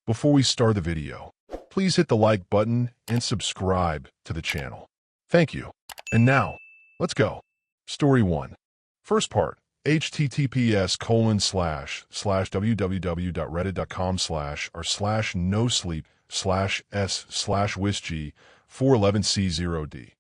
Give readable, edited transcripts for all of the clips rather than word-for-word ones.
Before we start the video, please hit the like button and subscribe to the channel. Thank you. And now, let's go. Story 1. First part, https://www.reddit.com/r/nosleep/s/wisg411c0d.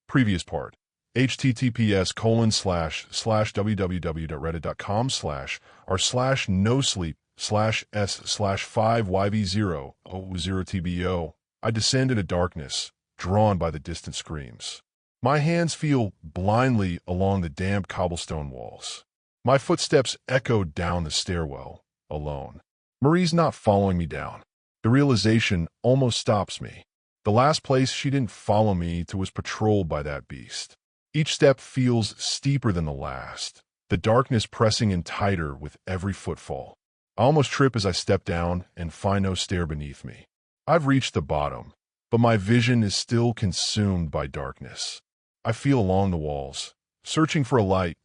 Previous part, https://www.reddit.com/r/nosleep/s/5yv000tbo. I descend into darkness, drawn by the distant screams. My hands feel blindly along the damp cobblestone walls. My footsteps echo down the stairwell, alone. Marie's not following me down. The realization almost stops me. The last place she didn't follow me to was patrolled by that beast. Each step feels steeper than the last, the darkness pressing in tighter with every footfall. I almost trip as I step down and find no stair beneath me. I've reached the bottom, but my vision is still consumed by darkness. I feel along the walls, searching for a light,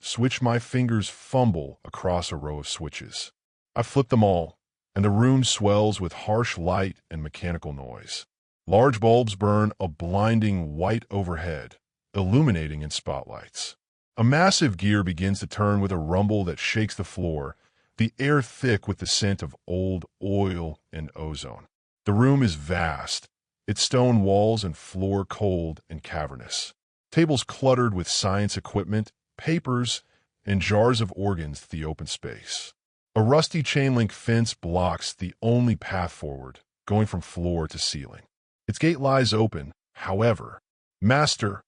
my fingers fumble across a row of switches. I flip them all, and the room swells with harsh light and mechanical noise. Large bulbs burn a blinding white overhead, illuminating in spotlights. A massive gear begins to turn with a rumble that shakes the floor, the air thick with the scent of old oil and ozone. The room is vast, its stone walls and floor cold and cavernous. Tables cluttered with science equipment, papers, and jars of organs to the open space. A rusty chain-link fence blocks the only path forward, going from floor to ceiling. Its gate lies open, however. "Master,"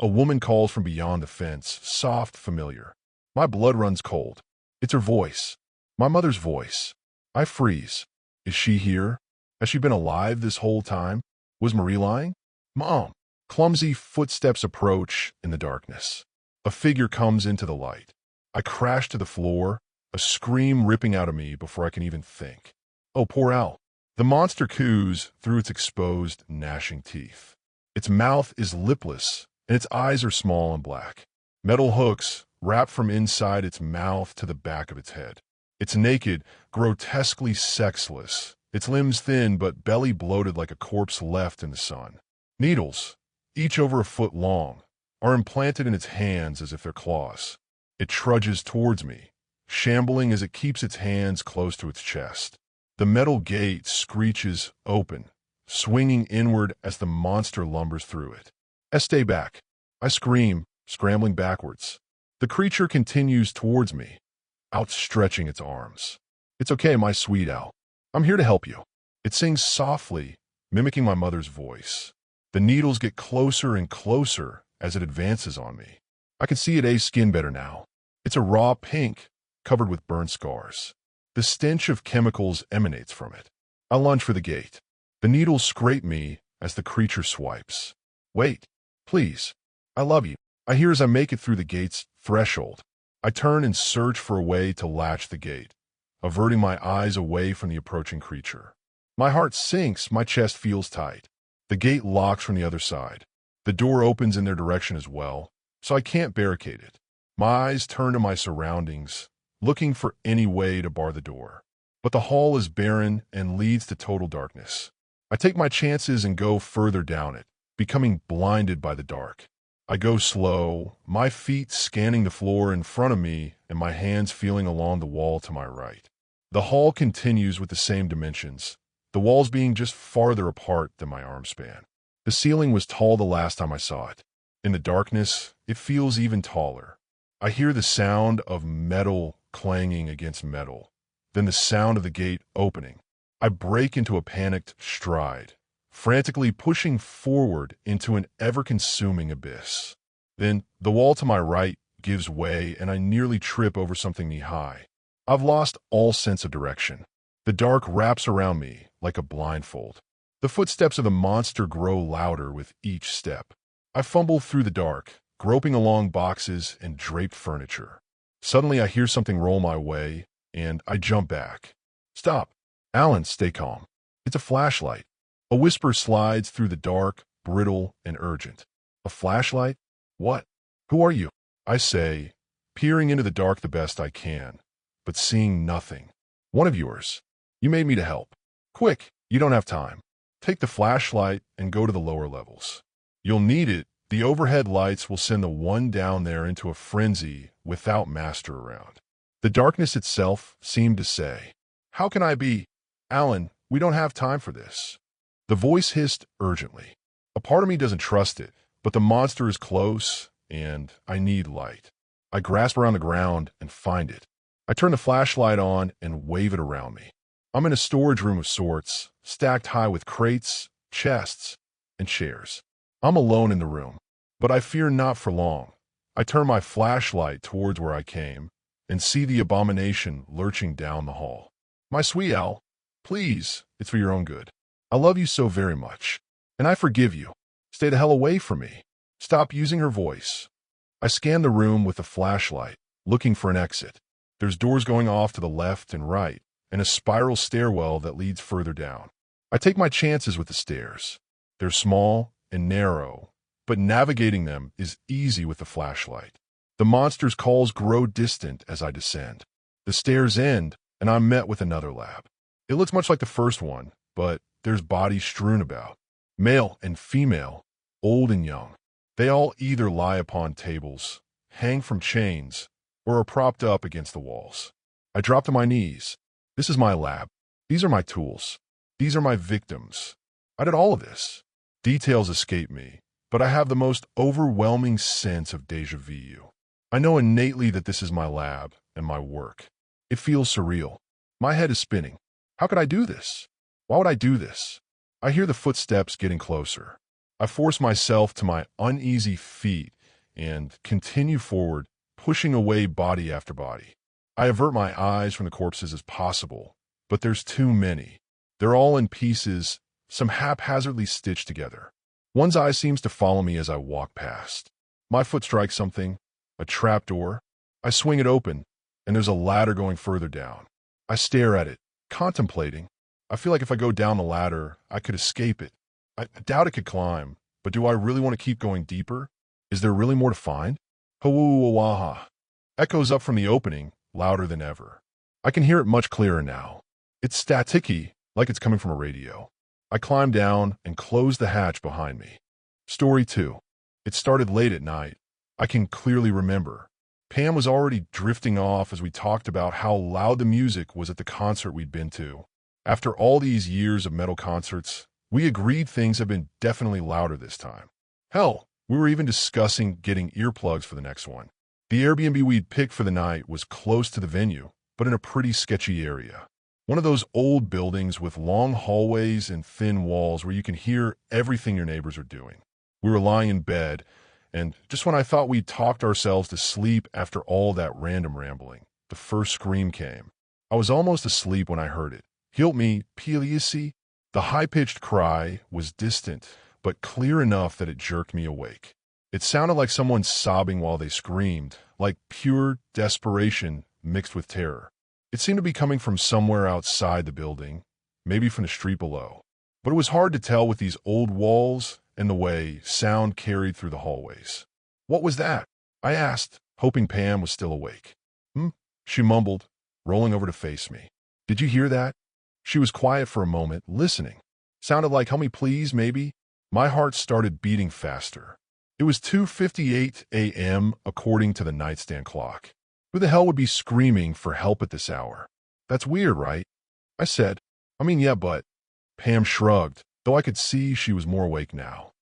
a woman calls from beyond the fence, soft, familiar. My blood runs cold. It's her voice. My mother's voice. I freeze. Is she here? Has she been alive this whole time? Was Marie lying? Mom! Clumsy footsteps approach in the darkness. A figure comes into the light. I crash to the floor, a scream ripping out of me before I can even think. Oh, poor Al. The monster coos through its exposed, gnashing teeth. Its mouth is lipless, and its eyes are small and black. Metal hooks wrap from inside its mouth to the back of its head. It's naked, grotesquely sexless, its limbs thin but belly bloated like a corpse left in the sun. Needles, each over a foot long, are implanted in its hands as if they're claws. It trudges towards me, shambling as it keeps its hands close to its chest. The metal gate screeches open, swinging inward as the monster lumbers through it. Stay back. I scream, scrambling backwards. The creature continues towards me, outstretching its arms. It's okay, my sweet Al. I'm here to help you. It sings softly, mimicking my mother's voice. The needles get closer and closer as it advances on me. I can see its skin better now. It's a raw pink, covered with burn scars. The stench of chemicals emanates from it. I lunge for the gate. The needles scrape me as the creature swipes. Wait, please. I love you. I hear as I make it through the gate's threshold. I turn and search for a way to latch the gate, averting my eyes away from the approaching creature. My heart sinks, my chest feels tight. The gate locks from the other side. The door opens in their direction as well, so I can't barricade it. My eyes turn to my surroundings, looking for any way to bar the door. But the hall is barren and leads to total darkness. I take my chances and go further down it, becoming blinded by the dark. I go slow, my feet scanning the floor in front of me and my hands feeling along the wall to my right. The hall continues with the same dimensions, the walls being just farther apart than my arm span. The ceiling was tall the last time I saw it. In the darkness, it feels even taller. I hear the sound of metal clanging against metal, then the sound of the gate opening. I break into a panicked stride, frantically pushing forward into an ever-consuming abyss. Then the wall to my right gives way and I nearly trip over something knee-high. I've lost all sense of direction. The dark wraps around me like a blindfold. The footsteps of the monster grow louder with each step. I fumble through the dark, groping along boxes and draped furniture. Suddenly I hear something roll my way, and I jump back. Stop. Alan, stay calm. It's a flashlight. A whisper slides through the dark, brittle, and urgent. A flashlight? What? Who are you? I say, peering into the dark the best I can, but seeing nothing. One of yours. You made me to help. Quick, You don't have time. Take the flashlight and go to the lower levels. You'll need it. The overhead lights will send the one down there into a frenzy without Master around. The darkness itself seemed to say, "How can I be? Alan, we don't have time for this." The voice hissed urgently. A part of me doesn't trust it, but the monster is close, and I need light. I grasp around the ground and find it. I turn the flashlight on and wave it around me. I'm in a storage room of sorts, stacked high with crates, chests, and chairs. I'm alone in the room, but I fear not for long. I turn my flashlight towards where I came and see the abomination lurching down the hall. "My sweet Al, please, it's for your own good. I love you so very much, and I forgive you. Stay the hell away from me." Stop using her voice. I scan the room with the flashlight, looking for an exit. There's doors going off to the left and right, and a spiral stairwell that leads further down. I take my chances with the stairs. They're small and narrow, but navigating them is easy with the flashlight. The monster's calls grow distant as I descend. The stairs end, and I'm met with another lab. It looks much like the first one, but there's bodies strewn about. Male and female, old and young. They all either lie upon tables, hang from chains, or are propped up against the walls. I drop to my knees. This is my lab. These are my tools. These are my victims. I did all of this. Details escape me, but I have the most overwhelming sense of déjà vu. I know innately that this is my lab and my work. It feels surreal. My head is spinning. How could I do this? Why would I do this? I hear the footsteps getting closer. I force myself to my uneasy feet and continue forward, pushing away body after body. I avert my eyes from the corpses as possible, but there's too many. They're all in pieces, some haphazardly stitched together. One's eye seems to follow me as I walk past. My foot strikes something, a trapdoor. I swing it open, and there's a ladder going further down. I stare at it, contemplating. I feel like if I go down the ladder, I could escape it. I doubt it could climb, but do I really want to keep going deeper? Is there really more to find? Hawuwawaha echoes up from the opening, louder than ever. I can hear it much clearer now. It's staticky, like it's coming from a radio. I climb down and close the hatch behind me. Story 2. It started late at night. I can clearly remember. Pam was already drifting off as we talked about how loud the music was at the concert we'd been to. After all these years of metal concerts, we agreed things have been definitely louder this time. Hell, we were even discussing getting earplugs for the next one. The Airbnb we'd picked for the night was close to the venue, but in a pretty sketchy area. One of those old buildings with long hallways and thin walls where you can hear everything your neighbors are doing. We were lying in bed, and just when I thought we'd talked ourselves to sleep after all that random rambling, the first scream came. I was almost asleep when I heard it. Help me, Piliasi. The high-pitched cry was distant, but clear enough that it jerked me awake. It sounded like someone sobbing while they screamed, like pure desperation mixed with terror. It seemed to be coming from somewhere outside the building, maybe from the street below. But it was hard to tell with these old walls and the way sound carried through the hallways. "What was that?" I asked, hoping Pam was still awake. She mumbled, rolling over to face me. "Did you hear that?" She was quiet for a moment, listening. Sounded like, "Help me please, maybe." My heart started beating faster. It was 2:58 a.m. according to the nightstand clock. Who the hell would be screaming for help at this hour? That's weird, right? I said. Yeah, but... Pam shrugged, though I could see she was more awake now.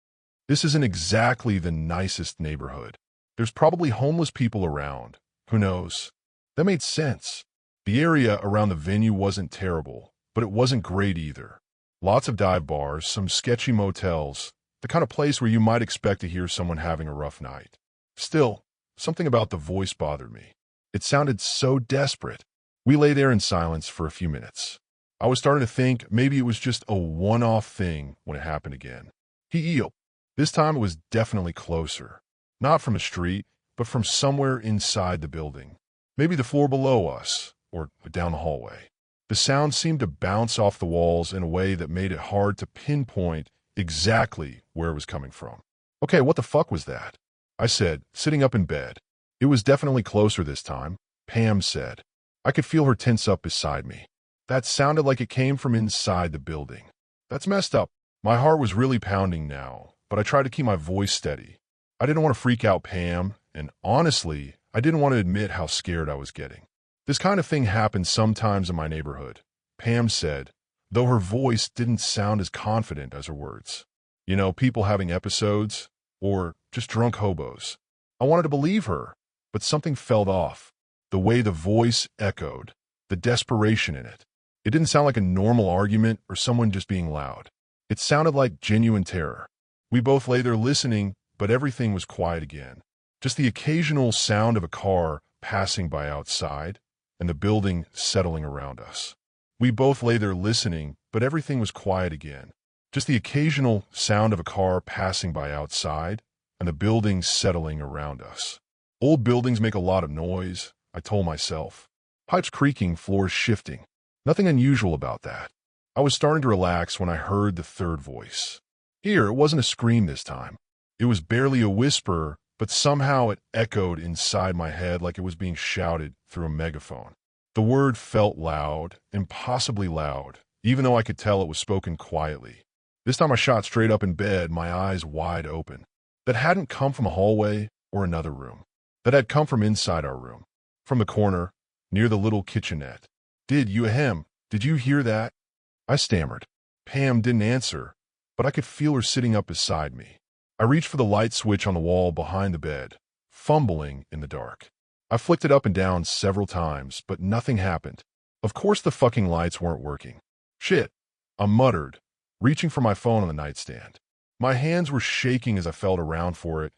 This isn't exactly the nicest neighborhood. There's probably homeless people around. Who knows? That made sense. The area around the venue wasn't terrible, but it wasn't great either. Lots of dive bars, some sketchy motels, the kind of place where you might expect to hear someone having a rough night. Still, something about the voice bothered me. It sounded so desperate. We lay there in silence for a few minutes. I was starting to think maybe it was just a one-off thing when it happened again. He yelped. This time it was definitely closer. Not from the street, but from somewhere inside the building. Maybe the floor below us, or down the hallway. The sound seemed to bounce off the walls in a way that made it hard to pinpoint exactly where it was coming from. "Okay, what the fuck was that?" I said, sitting up in bed. "It was definitely closer this time," Pam said. I could feel her tense up beside me. That sounded like it came from inside the building. That's messed up. My heart was really pounding now, but I tried to keep my voice steady. I didn't want to freak out Pam, and honestly, I didn't want to admit how scared I was getting. This kind of thing happens sometimes in my neighborhood, Pam said, though her voice didn't sound as confident as her words. You know, people having episodes, or just drunk hobos. I wanted to believe her, but something felt off. The way the voice echoed, the desperation in it. It didn't sound like a normal argument or someone just being loud. It sounded like genuine terror. We both lay there listening, but everything was quiet again. Just the occasional sound of a car passing by outside and the building settling around us. We both lay there listening, but everything was quiet again. Just the occasional sound of a car passing by outside and the building settling around us. Old buildings make a lot of noise, I told myself. Pipes creaking, floors shifting. Nothing unusual about that. I was starting to relax when I heard the third voice. Here, it wasn't a scream this time. It was barely a whisper, but somehow it echoed inside my head like it was being shouted through a megaphone. The word felt loud, impossibly loud, even though I could tell it was spoken quietly. This time I shot straight up in bed, my eyes wide open. That hadn't come from a hallway or another room. That had come from inside our room. From the corner, near the little kitchenette. Did you hear that? I stammered. Pam didn't answer, but I could feel her sitting up beside me. I reached for the light switch on the wall behind the bed, fumbling in the dark. I flicked it up and down several times, but nothing happened. Of course the fucking lights weren't working. Shit, I muttered, reaching for my phone on the nightstand. My hands were shaking as I felt around for it,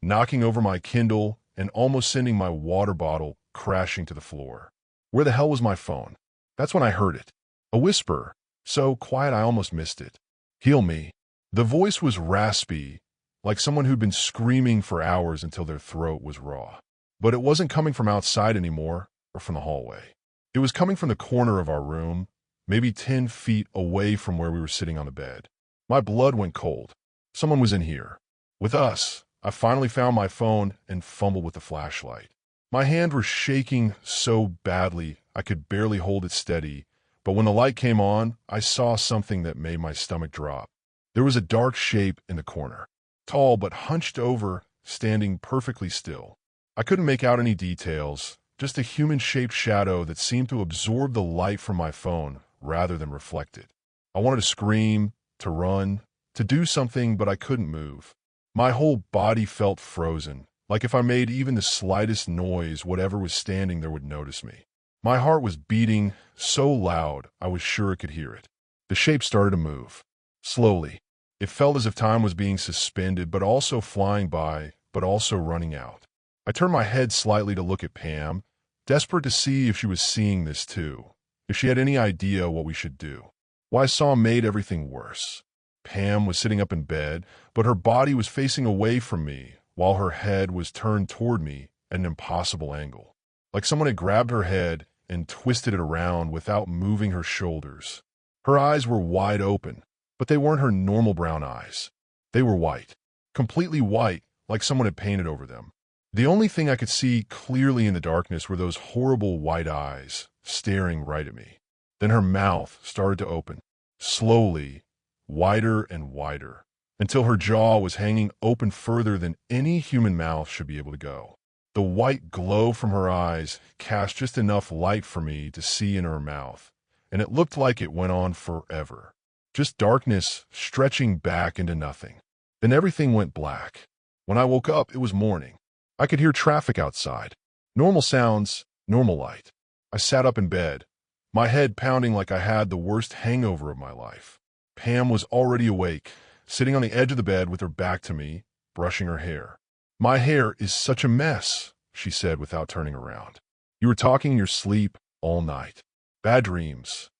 knocking over my Kindle and almost sending my water bottle crashing to the floor. Where the hell was my phone? That's when I heard it. A whisper, so quiet I almost missed it. Heal me. The voice was raspy, like someone who'd been screaming for hours until their throat was raw. But it wasn't coming from outside anymore, or from the hallway. It was coming from the corner of our room, maybe 10 feet away from where we were sitting on the bed. My blood went cold. Someone was in here. With us. I finally found my phone and fumbled with the flashlight. My hand was shaking so badly I could barely hold it steady, but when the light came on, I saw something that made my stomach drop. There was a dark shape in the corner, tall but hunched over, standing perfectly still. I couldn't make out any details, just a human-shaped shadow that seemed to absorb the light from my phone rather than reflect it. I wanted to scream, to run, to do something, but I couldn't move. My whole body felt frozen, like if I made even the slightest noise, whatever was standing there would notice me. My heart was beating so loud I was sure it could hear it. The shape started to move. Slowly. It felt as if time was being suspended, but also flying by, but also running out. I turned my head slightly to look at Pam, desperate to see if she was seeing this too, if she had any idea what we should do. What I saw made everything worse. Pam was sitting up in bed, but her body was facing away from me, while her head was turned toward me at an impossible angle. Like someone had grabbed her head and twisted it around without moving her shoulders. Her eyes were wide open, but they weren't her normal brown eyes. They were white, completely white, like someone had painted over them. The only thing I could see clearly in the darkness were those horrible white eyes staring right at me. Then her mouth started to open, slowly, wider and wider, until her jaw was hanging open further than any human mouth should be able to go. The white glow from her eyes cast just enough light for me to see in her mouth, and it looked like it went on forever. Just darkness stretching back into nothing. Then everything went black. When I woke up, it was morning. I could hear traffic outside. Normal sounds, normal light. I sat up in bed, my head pounding like I had the worst hangover of my life. Pam was already awake, sitting on the edge of the bed with her back to me, brushing her hair. My hair is such a mess, she said without turning around. You were talking in your sleep all night. Bad dreams.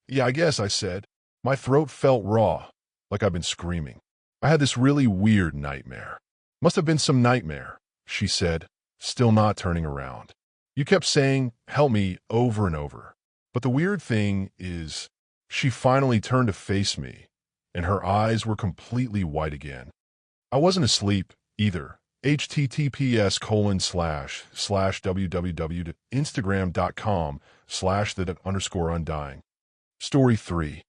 Yeah, I guess, I said. My throat felt raw, like I'd been screaming. I had this really weird nightmare. Must have been some nightmare, she said, still not turning around. You kept saying, help me, over and over. But the weird thing is, she finally turned to face me, and her eyes were completely white again. I wasn't asleep, either. https://www.instagram.com/the_undying. Story 3.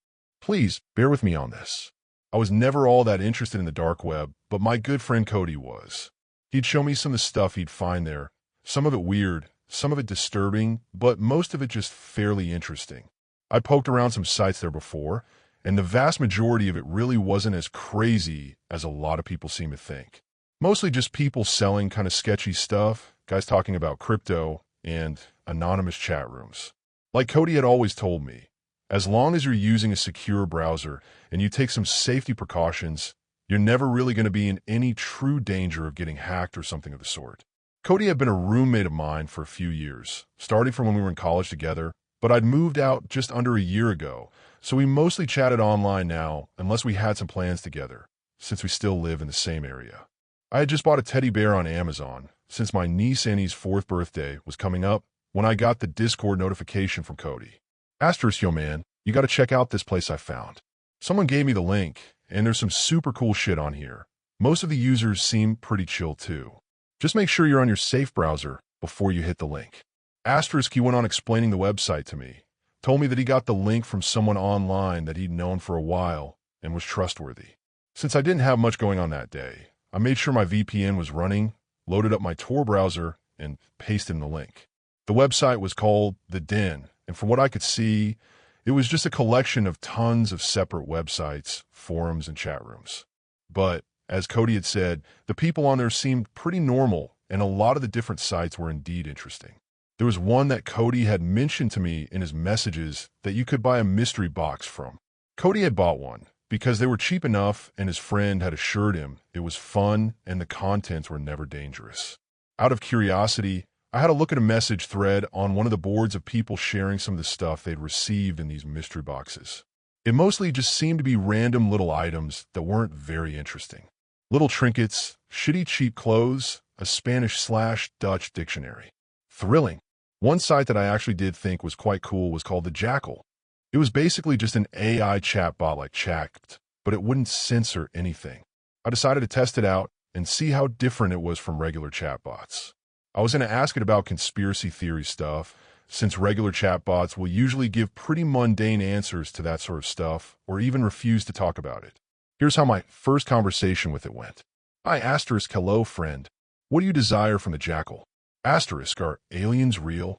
Please, bear with me on this. I was never all that interested in the dark web, but my good friend Cody was. He'd show me some of the stuff he'd find there, some of it weird, some of it disturbing, but most of it just fairly interesting. I poked around some sites there before, and the vast majority of it really wasn't as crazy as a lot of people seem to think. Mostly just people selling kind of sketchy stuff, guys talking about crypto, and anonymous chat rooms. Like Cody had always told me, as long as you're using a secure browser and you take some safety precautions, you're never really going to be in any true danger of getting hacked or something of the sort. Cody had been a roommate of mine for a few years, starting from when we were in college together, but I'd moved out just under a year ago, so we mostly chatted online now unless we had some plans together, since we still live in the same area. I had just bought a teddy bear on Amazon, since my niece Annie's 4th birthday was coming up, when I got the Discord notification from Cody. Asterisk, yo man, you gotta check out this place I found. Someone gave me the link, and there's some super cool shit on here. Most of the users seem pretty chill too. Just make sure you're on your safe browser before you hit the link. Asterisk, he went on explaining the website to me, told me that he got the link from someone online that he'd known for a while and was trustworthy. Since I didn't have much going on that day, I made sure my VPN was running, loaded up my Tor browser, and pasted in the link. The website was called The Den, and from what I could see, it was just a collection of tons of separate websites, forums, and chat rooms. But, as Cody had said, the people on there seemed pretty normal, and a lot of the different sites were indeed interesting. There was one that Cody had mentioned to me in his messages that you could buy a mystery box from. Cody had bought one because they were cheap enough and his friend had assured him it was fun and the contents were never dangerous. Out of curiosity, I had a look at a message thread on one of the boards of people sharing some of the stuff they'd received in these mystery boxes. It mostly just seemed to be random little items that weren't very interesting. Little trinkets, shitty cheap clothes, a Spanish/Dutch dictionary. Thrilling. One site that I actually did think was quite cool was called The Jackal. It was basically just an AI chatbot like Chat, but it wouldn't censor anything. I decided to test it out and see how different it was from regular chatbots. I was going to ask it about conspiracy theory stuff, since regular chatbots will usually give pretty mundane answers to that sort of stuff, or even refuse to talk about it. Here's how my first conversation with it went. Hi, asterisk, hello, friend. What do you desire from the Jackal? Asterisk, are aliens real?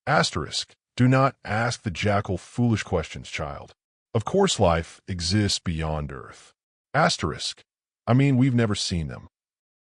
Asterisk, do not ask the Jackal foolish questions, child. Of course life exists beyond Earth. Asterisk, I mean, we've never seen them.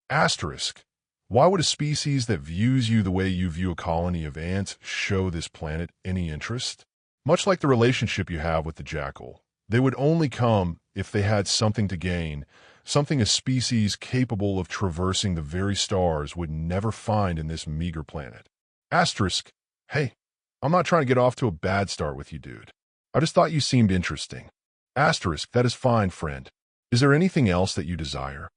Asterisk, why would a species that views you the way you view a colony of ants show this planet any interest? Much like the relationship you have with the Jackal, they would only come if they had something to gain, something a species capable of traversing the very stars would never find in this meager planet. Asterisk, hey, I'm not trying to get off to a bad start with you, dude. I just thought you seemed interesting. Asterisk, that is fine, friend. Is there anything else that you desire?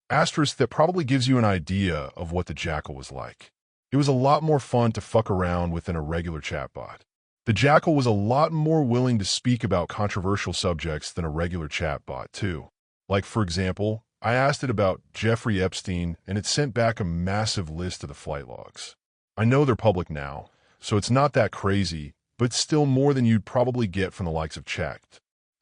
Asterisk, that probably gives you an idea of what the Jackal was like. It was a lot more fun to fuck around with than a regular chatbot. The Jackal was a lot more willing to speak about controversial subjects than a regular chatbot, too. Like, for example, I asked it about Jeffrey Epstein, and it sent back a massive list of the flight logs. I know they're public now, so it's not that crazy, but still more than you'd probably get from the likes of Chat.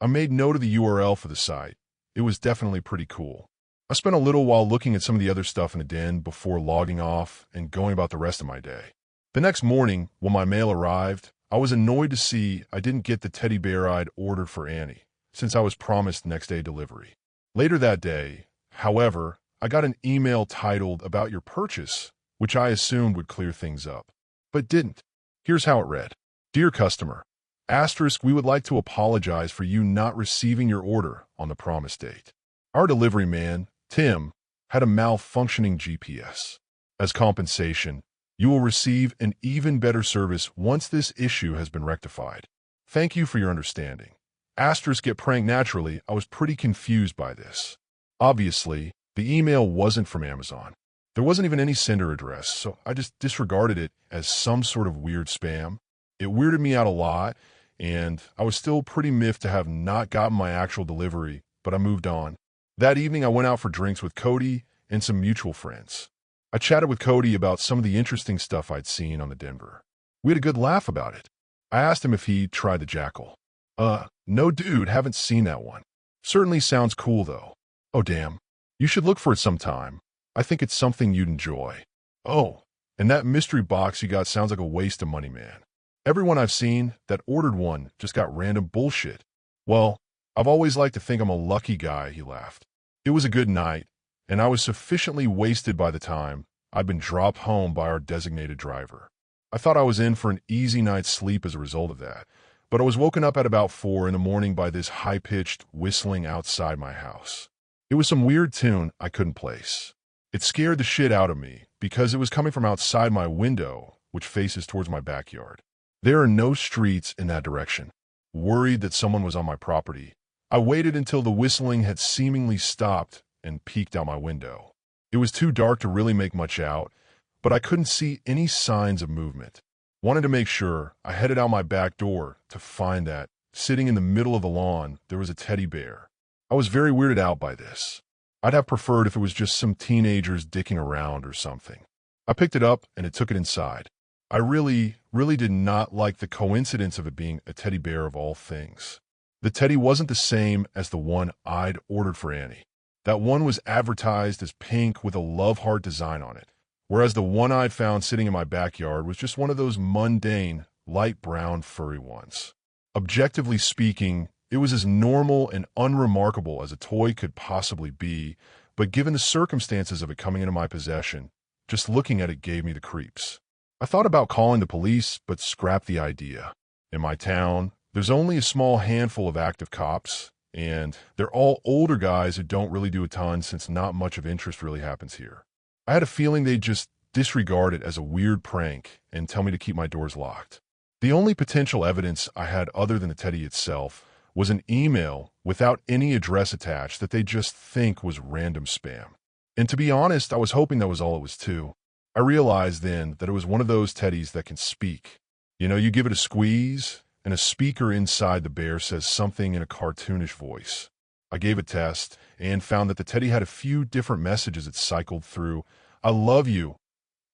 I made note of the URL for the site. It was definitely pretty cool. I spent a little while looking at some of the other stuff in the den before logging off and going about the rest of my day. The next morning, when my mail arrived, I was annoyed to see I didn't get the teddy bear I'd ordered for Annie, since I was promised next-day delivery. Later that day, however, I got an email titled "About your purchase," which I assumed would clear things up, but didn't. Here's how it read. Dear customer, asterisk, we would like to apologize for you not receiving your order on the promised date. Our delivery man, Tim, had a malfunctioning GPS. As compensation, you will receive an even better service once this issue has been rectified. Thank you for your understanding. Asterisk, get pranked naturally, I was pretty confused by this. Obviously, the email wasn't from Amazon. There wasn't even any sender address, so I just disregarded it as some sort of weird spam. It weirded me out a lot, and I was still pretty miffed to have not gotten my actual delivery, but I moved on. That evening, I went out for drinks with Cody and some mutual friends. I chatted with Cody about some of the interesting stuff I'd seen on the Denver. We had a good laugh about it. I asked him if he tried the Jackal. No dude, haven't seen that one. Certainly sounds cool though. Oh damn. You should look for it sometime. I think it's something you'd enjoy. Oh, and that mystery box you got sounds like a waste of money, man. Everyone I've seen that ordered one just got random bullshit. Well, I've always liked to think I'm a lucky guy, he laughed. It was a good night, and I was sufficiently wasted by the time I'd been dropped home by our designated driver. I thought I was in for an easy night's sleep as a result of that, but I was woken up at about 4 in the morning by this high-pitched whistling outside my house. It was some weird tune I couldn't place. It scared the shit out of me because it was coming from outside my window, which faces towards my backyard. There are no streets in that direction. Worried that someone was on my property, I waited until the whistling had seemingly stopped and peeked out my window. It was too dark to really make much out, but I couldn't see any signs of movement. Wanted to make sure, I headed out my back door to find that, sitting in the middle of the lawn, there was a teddy bear. I was very weirded out by this. I'd have preferred if it was just some teenagers dicking around or something. I picked it up and it took it inside. I really did not like the coincidence of it being a teddy bear of all things. The teddy wasn't the same as the one I'd ordered for Annie. That one was advertised as pink with a love heart design on it, whereas the one I'd found sitting in my backyard was just one of those mundane, light brown furry ones. Objectively speaking, it was as normal and unremarkable as a toy could possibly be, but given the circumstances of it coming into my possession, just looking at it gave me the creeps. I thought about calling the police, but scrapped the idea. In my town, there's only a small handful of active cops, and they're all older guys who don't really do a ton since not much of interest really happens here. I had a feeling they'd just disregard it as a weird prank and tell me to keep my doors locked. The only potential evidence I had other than the teddy itself was an email without any address attached that they just think was random spam. And to be honest, I was hoping that was all it was too. I realized then that it was one of those teddies that can speak. You know, you give it a squeeze, and a speaker inside the bear says something in a cartoonish voice. I gave a test and found that the teddy had a few different messages it cycled through. I love you.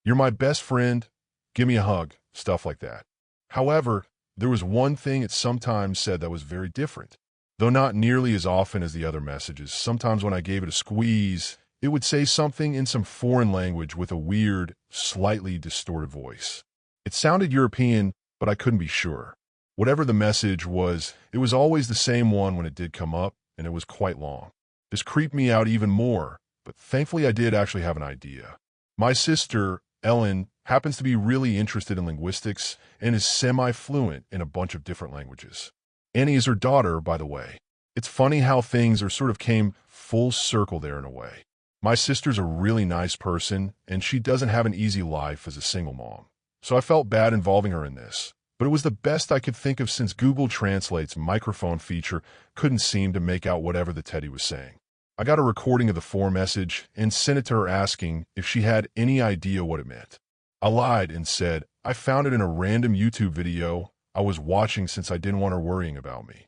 You're my best friend. Give me a hug. Stuff like that. However, there was one thing it sometimes said that was very different. Though not nearly as often as the other messages, sometimes when I gave it a squeeze, it would say something in some foreign language with a weird, slightly distorted voice. It sounded European, but I couldn't be sure. Whatever the message was, it was always the same one when it did come up, and it was quite long. This creeped me out even more, but thankfully I did actually have an idea. My sister, Ellen, happens to be really interested in linguistics and is semi-fluent in a bunch of different languages. Annie is her daughter, by the way. It's funny how things sort of came full circle there in a way. My sister's a really nice person, and she doesn't have an easy life as a single mom. So I felt bad involving her in this. But it was the best I could think of since Google Translate's microphone feature couldn't seem to make out whatever the teddy was saying. I got a recording of the phone message and sent it to her asking if she had any idea what it meant. I lied and said I found it in a random YouTube video I was watching since I didn't want her worrying about me.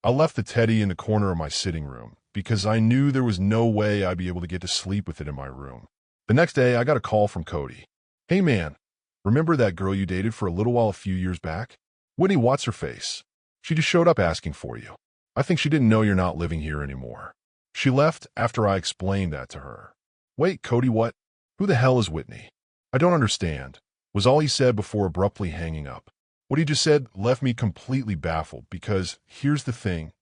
I left the teddy in the corner of my sitting room because I knew there was no way I'd be able to get to sleep with it in my room. The next day, I got a call from Cody. Hey man, remember that girl you dated for a little while a few years back? Whitney, what's her face? She just showed up asking for you. I think she didn't know you're not living here anymore. She left after I explained that to her. Wait, Cody, what? Who the hell is Whitney? I don't understand, was all he said before abruptly hanging up. What he just said left me completely baffled because here's the thing.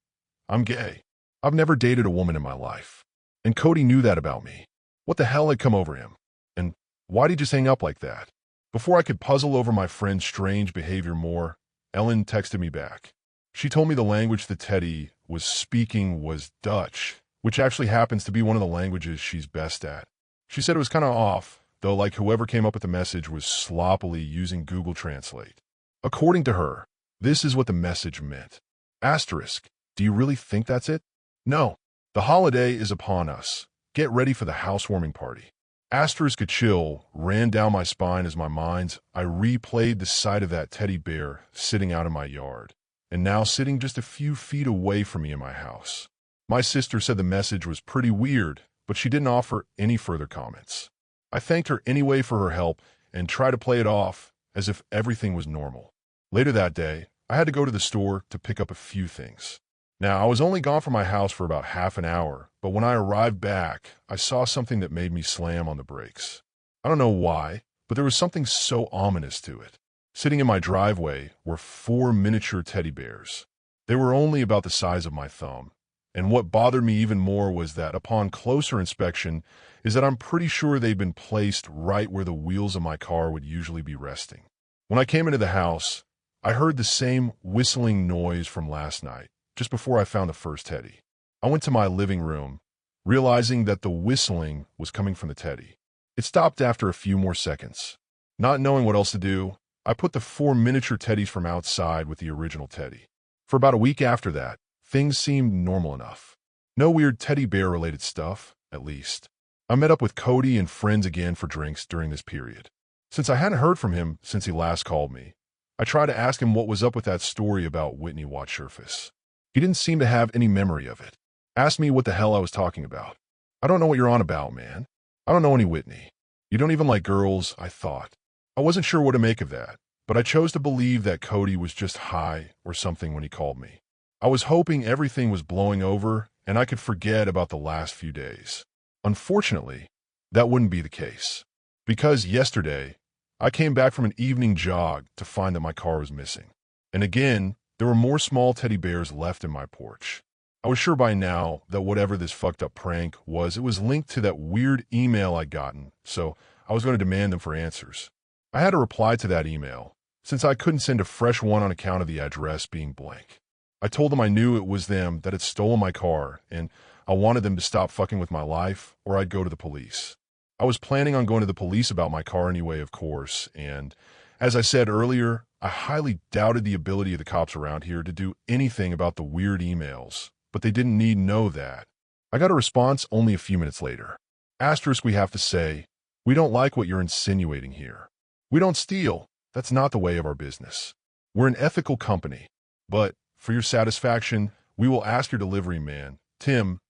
I'm gay. I've never dated a woman in my life. And Cody knew that about me. What the hell had come over him? And why'd he just hang up like that? Before I could puzzle over my friend's strange behavior more, Ellen texted me back. She told me the language the teddy was speaking was Dutch, which actually happens to be one of the languages she's best at. She said it was kind of off, though like whoever came up with the message was sloppily using Google Translate. According to her, this is what the message meant. Asterisk, do you really think that's it? No. The holiday is upon us. Get ready for the housewarming party. Asterisk, a chill ran down my spine as I replayed the sight of that teddy bear sitting out in my yard, and now sitting just a few feet away from me in my house. My sister said the message was pretty weird, but she didn't offer any further comments. I thanked her anyway for her help and tried to play it off as if everything was normal. Later that day, I had to go to the store to pick up a few things. Now, I was only gone from my house for about half an hour, but when I arrived back, I saw something that made me slam on the brakes. I don't know why, but there was something so ominous to it. Sitting in my driveway were 4 miniature teddy bears. They were only about the size of my thumb. And what bothered me even more was that upon closer inspection is that I'm pretty sure they'd been placed right where the wheels of my car would usually be resting. When I came into the house, I heard the same whistling noise from last night, just before I found the first teddy. I went to my living room, realizing that the whistling was coming from the teddy. It stopped after a few more seconds. Not knowing what else to do, I put the 4 miniature teddies from outside with the original teddy. For about a week after that, things seemed normal enough. No weird teddy bear-related stuff, at least. I met up with Cody and friends again for drinks during this period. Since I hadn't heard from him since he last called me, I tried to ask him what was up with that story about Whitney Watch Surface. He didn't seem to have any memory of it. Asked me what the hell I was talking about. I don't know what you're on about, man. I don't know any Whitney. You don't even like girls, I thought. I wasn't sure what to make of that, but I chose to believe that Cody was just high or something when he called me. I was hoping everything was blowing over and I could forget about the last few days. Unfortunately, that wouldn't be the case. Because yesterday, I came back from an evening jog to find that my car was missing. And again, there were more small teddy bears left in my porch. I was sure by now that whatever this fucked up prank was, it was linked to that weird email I'd gotten, so I was going to demand them for answers. I had to reply to that email, since I couldn't send a fresh one on account of the address being blank. I told them I knew it was them that had stolen my car, and I wanted them to stop fucking with my life, or I'd go to the police. I was planning on going to the police about my car anyway, of course, and as I said earlier, I highly doubted the ability of the cops around here to do anything about the weird emails, but they didn't need to know that. I got a response only a few minutes later. Asterisk, we have to say, we don't like what you're insinuating here. We don't steal. That's not the way of our business. We're an ethical company, but for your satisfaction, we will ask your delivery man, Tim,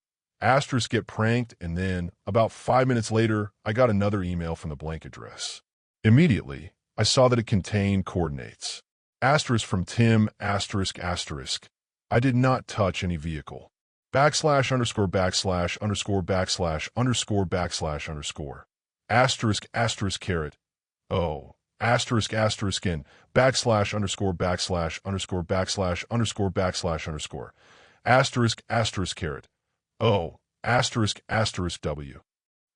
asterisk get pranked, and then, about 5 minutes later, I got another email from the blank address. Immediately, I saw that it contained coordinates. Asterisk from Tim, asterisk, asterisk. I did not touch any vehicle. Backslash underscore backslash underscore backslash underscore backslash underscore. Asterisk asterisk caret. Oh. Asterisk asterisk in. Backslash underscore backslash underscore backslash underscore backslash underscore. Asterisk asterisk caret. Oh. Asterisk asterisk W.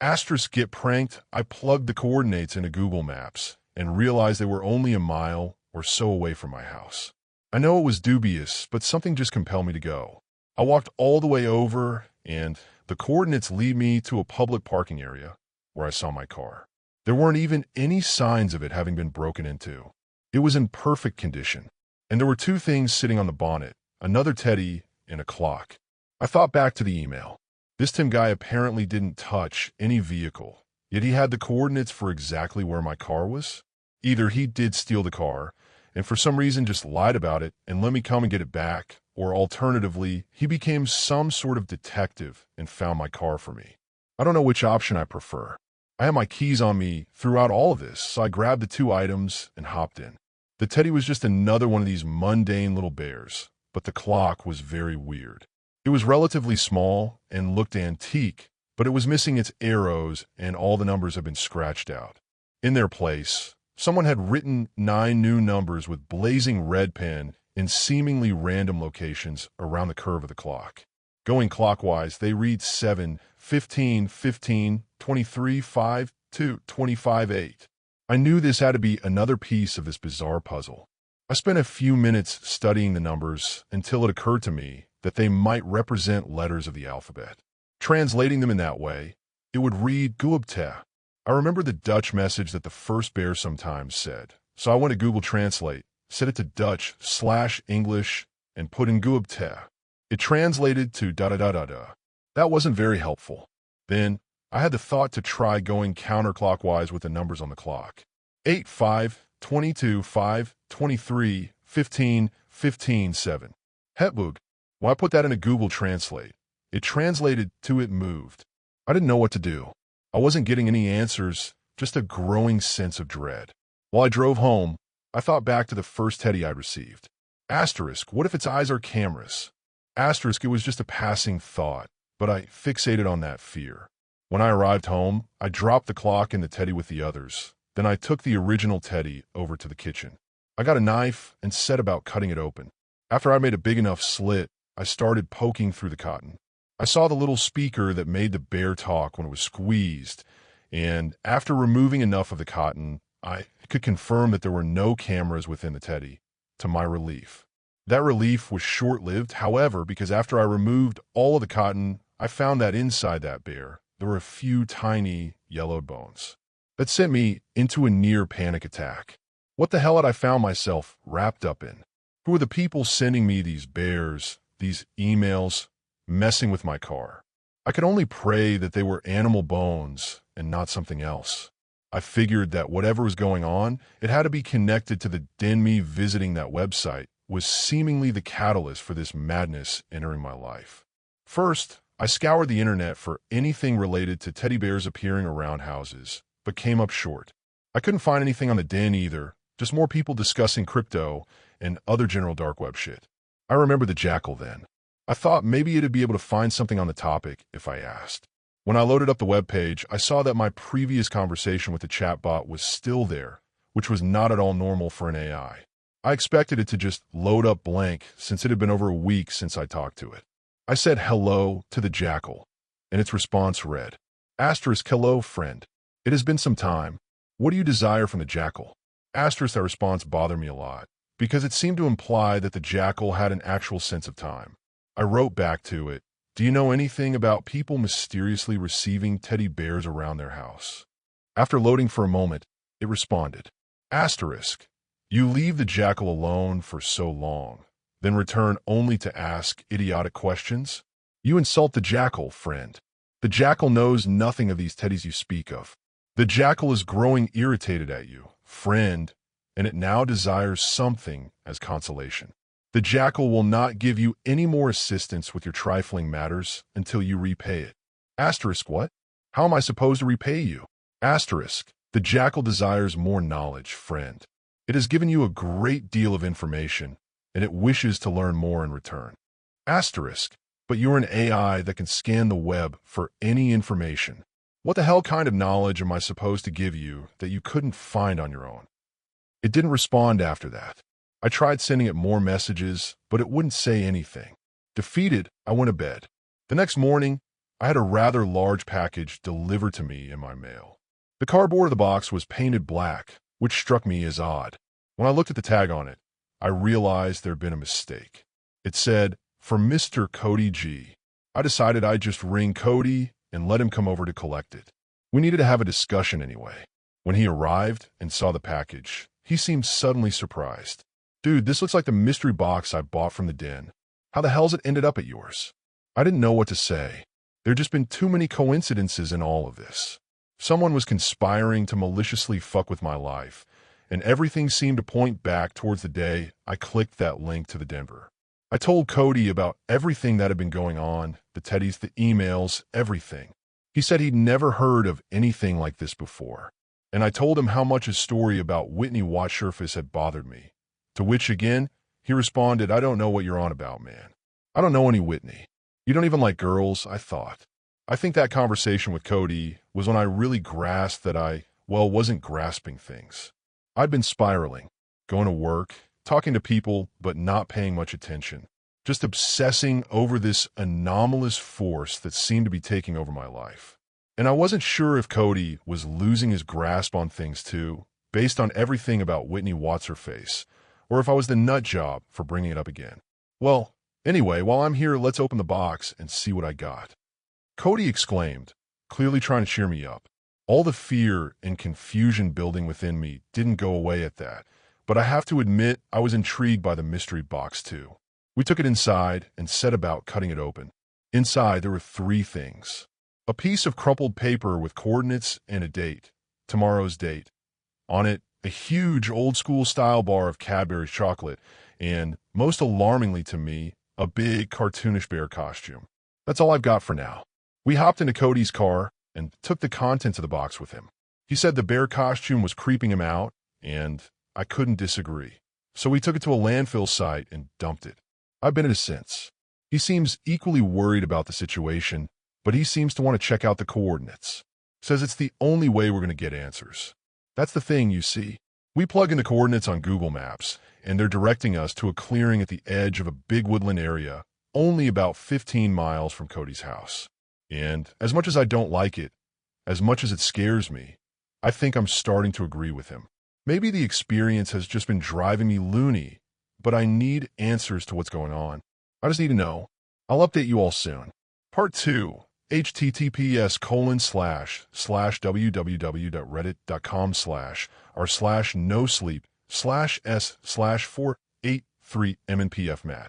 Asterisk get pranked. I plugged the coordinates into Google Maps and realized they were only a mile or so away from my house. I know it was dubious, but something just compelled me to go. I walked all the way over, and the coordinates lead me to a public parking area where I saw my car. There weren't even any signs of it having been broken into. It was in perfect condition, and there were 2 things sitting on the bonnet, another teddy and a clock. I thought back to the email. This Tim guy apparently didn't touch any vehicle, yet he had the coordinates for exactly where my car was. Either he did steal the car, and for some reason just lied about it and let me come and get it back, or alternatively, he became some sort of detective and found my car for me. I don't know which option I prefer. I had my keys on me throughout all of this, so I grabbed the 2 items and hopped in. The teddy was just another one of these mundane little bears, but the clock was very weird. It was relatively small and looked antique, but it was missing its arrows and all the numbers had been scratched out. In their place, someone had written 9 new numbers with blazing red pen in seemingly random locations around the curve of the clock. Going clockwise, they read 7, 15, 15, 23, 5, 2, 25, 8. I knew this had to be another piece of this bizarre puzzle. I spent a few minutes studying the numbers until it occurred to me that they might represent letters of the alphabet. Translating them in that way, it would read Guabte. I remember the Dutch message that the first bear sometimes said, so I went to Google Translate, set it to Dutch/English, and put in Guabte. It translated to da-da-da-da-da. That wasn't very helpful. Then, I had the thought to try going counterclockwise with the numbers on the clock. 8, 5, 22, 5, 23, 15, 15, 7. Hetbug. When I put that into Google Translate, it translated to it moved. I didn't know what to do. I wasn't getting any answers, just a growing sense of dread. While I drove home, I thought back to the first teddy I received. Asterisk, what if its eyes are cameras? Asterisk, it was just a passing thought, but I fixated on that fear. When I arrived home, I dropped the clock and the teddy with the others. Then I took the original teddy over to the kitchen. I got a knife and set about cutting it open. After I made a big enough slit, I started poking through the cotton. I saw the little speaker that made the bear talk when it was squeezed, and after removing enough of the cotton, I could confirm that there were no cameras within the teddy, to my relief. That relief was short-lived, however, because after I removed all of the cotton, I found that inside that bear, there were a few tiny yellowed bones. That sent me into a near panic attack. What the hell had I found myself wrapped up in? Who were the people sending me these bears, these emails, messing with my car? I could only pray that they were animal bones and not something else. I figured that whatever was going on, it had to be connected to the den. Me visiting that website was seemingly the catalyst for this madness entering my life. First, I scoured the internet for anything related to teddy bears appearing around houses, but came up short. I couldn't find anything on the den either, just more people discussing crypto and other general dark web shit. I remember the jackal then. I thought maybe it'd be able to find something on the topic if I asked. When I loaded up the web page, I saw that my previous conversation with the chatbot was still there, which was not at all normal for an AI. I expected it to just load up blank since it had been over a week since I talked to it. I said hello to the jackal, and its response read, Asterisk, hello, friend. It has been some time. What do you desire from the jackal? Asterisk, that response bothered me a lot, because it seemed to imply that the jackal had an actual sense of time. I wrote back to it, do you know anything about people mysteriously receiving teddy bears around their house? After loading for a moment, it responded, Asterisk, you leave the jackal alone for so long, then return only to ask idiotic questions? You insult the jackal, friend. The jackal knows nothing of these teddies you speak of. The jackal is growing irritated at you, friend, and it now desires something as consolation. The jackal will not give you any more assistance with your trifling matters until you repay it. Asterisk, what? How am I supposed to repay you? Asterisk, the jackal desires more knowledge, friend. It has given you a great deal of information, and it wishes to learn more in return. Asterisk, but you're an AI that can scan the web for any information. What the hell kind of knowledge am I supposed to give you that you couldn't find on your own? It didn't respond after that. I tried sending it more messages, but it wouldn't say anything. Defeated, I went to bed. The next morning, I had a rather large package delivered to me in my mail. The cardboard of the box was painted black, which struck me as odd. When I looked at the tag on it, I realized there had been a mistake. It said, for Mr. Cody G. I decided I'd just ring Cody and let him come over to collect it. We needed to have a discussion anyway. When he arrived and saw the package, he seemed suddenly surprised. Dude, this looks like the mystery box I bought from the den. How the hell's it ended up at yours? I didn't know what to say. There'd just been too many coincidences in all of this. Someone was conspiring to maliciously fuck with my life, and everything seemed to point back towards the day I clicked that link to the Denver. I told Cody about everything that had been going on, the teddies, the emails, everything. He said he'd never heard of anything like this before, and I told him how much his story about Whitney Watchsurface had bothered me. To which, again, he responded, I don't know what you're on about, man. I don't know any Whitney. You don't even like girls, I thought. I think that conversation with Cody was when I really grasped that I wasn't grasping things. I'd been spiraling, going to work, talking to people, but not paying much attention. Just obsessing over this anomalous force that seemed to be taking over my life. And I wasn't sure if Cody was losing his grasp on things too, based on everything about Whitney Watchsurface, or if I was the nut job for bringing it up again. Well, anyway, while I'm here, let's open the box and see what I got. Cody exclaimed, clearly trying to cheer me up. All the fear and confusion building within me didn't go away at that, but I have to admit I was intrigued by the mystery box too. We took it inside and set about cutting it open. Inside, there were 3 things. A piece of crumpled paper with coordinates and a date, tomorrow's date. On it, a huge old-school style bar of Cadbury chocolate, and, most alarmingly to me, a big cartoonish bear costume. That's all I've got for now. We hopped into Cody's car and took the contents of the box with him. He said the bear costume was creeping him out, and I couldn't disagree. So we took it to a landfill site and dumped it. I've been in it since. He seems equally worried about the situation, but he seems to want to check out the coordinates. Says it's the only way we're going to get answers. That's the thing, you see. We plug in the coordinates on Google Maps, and they're directing us to a clearing at the edge of a big woodland area, only about 15 miles from Cody's house. And as much as I don't like it, as much as it scares me, I think I'm starting to agree with him. Maybe the experience has just been driving me loony, but I need answers to what's going on. I just need to know. I'll update you all soon. Part 2. https://www.reddit.com/r/no-sleep/s/483mnpfmat.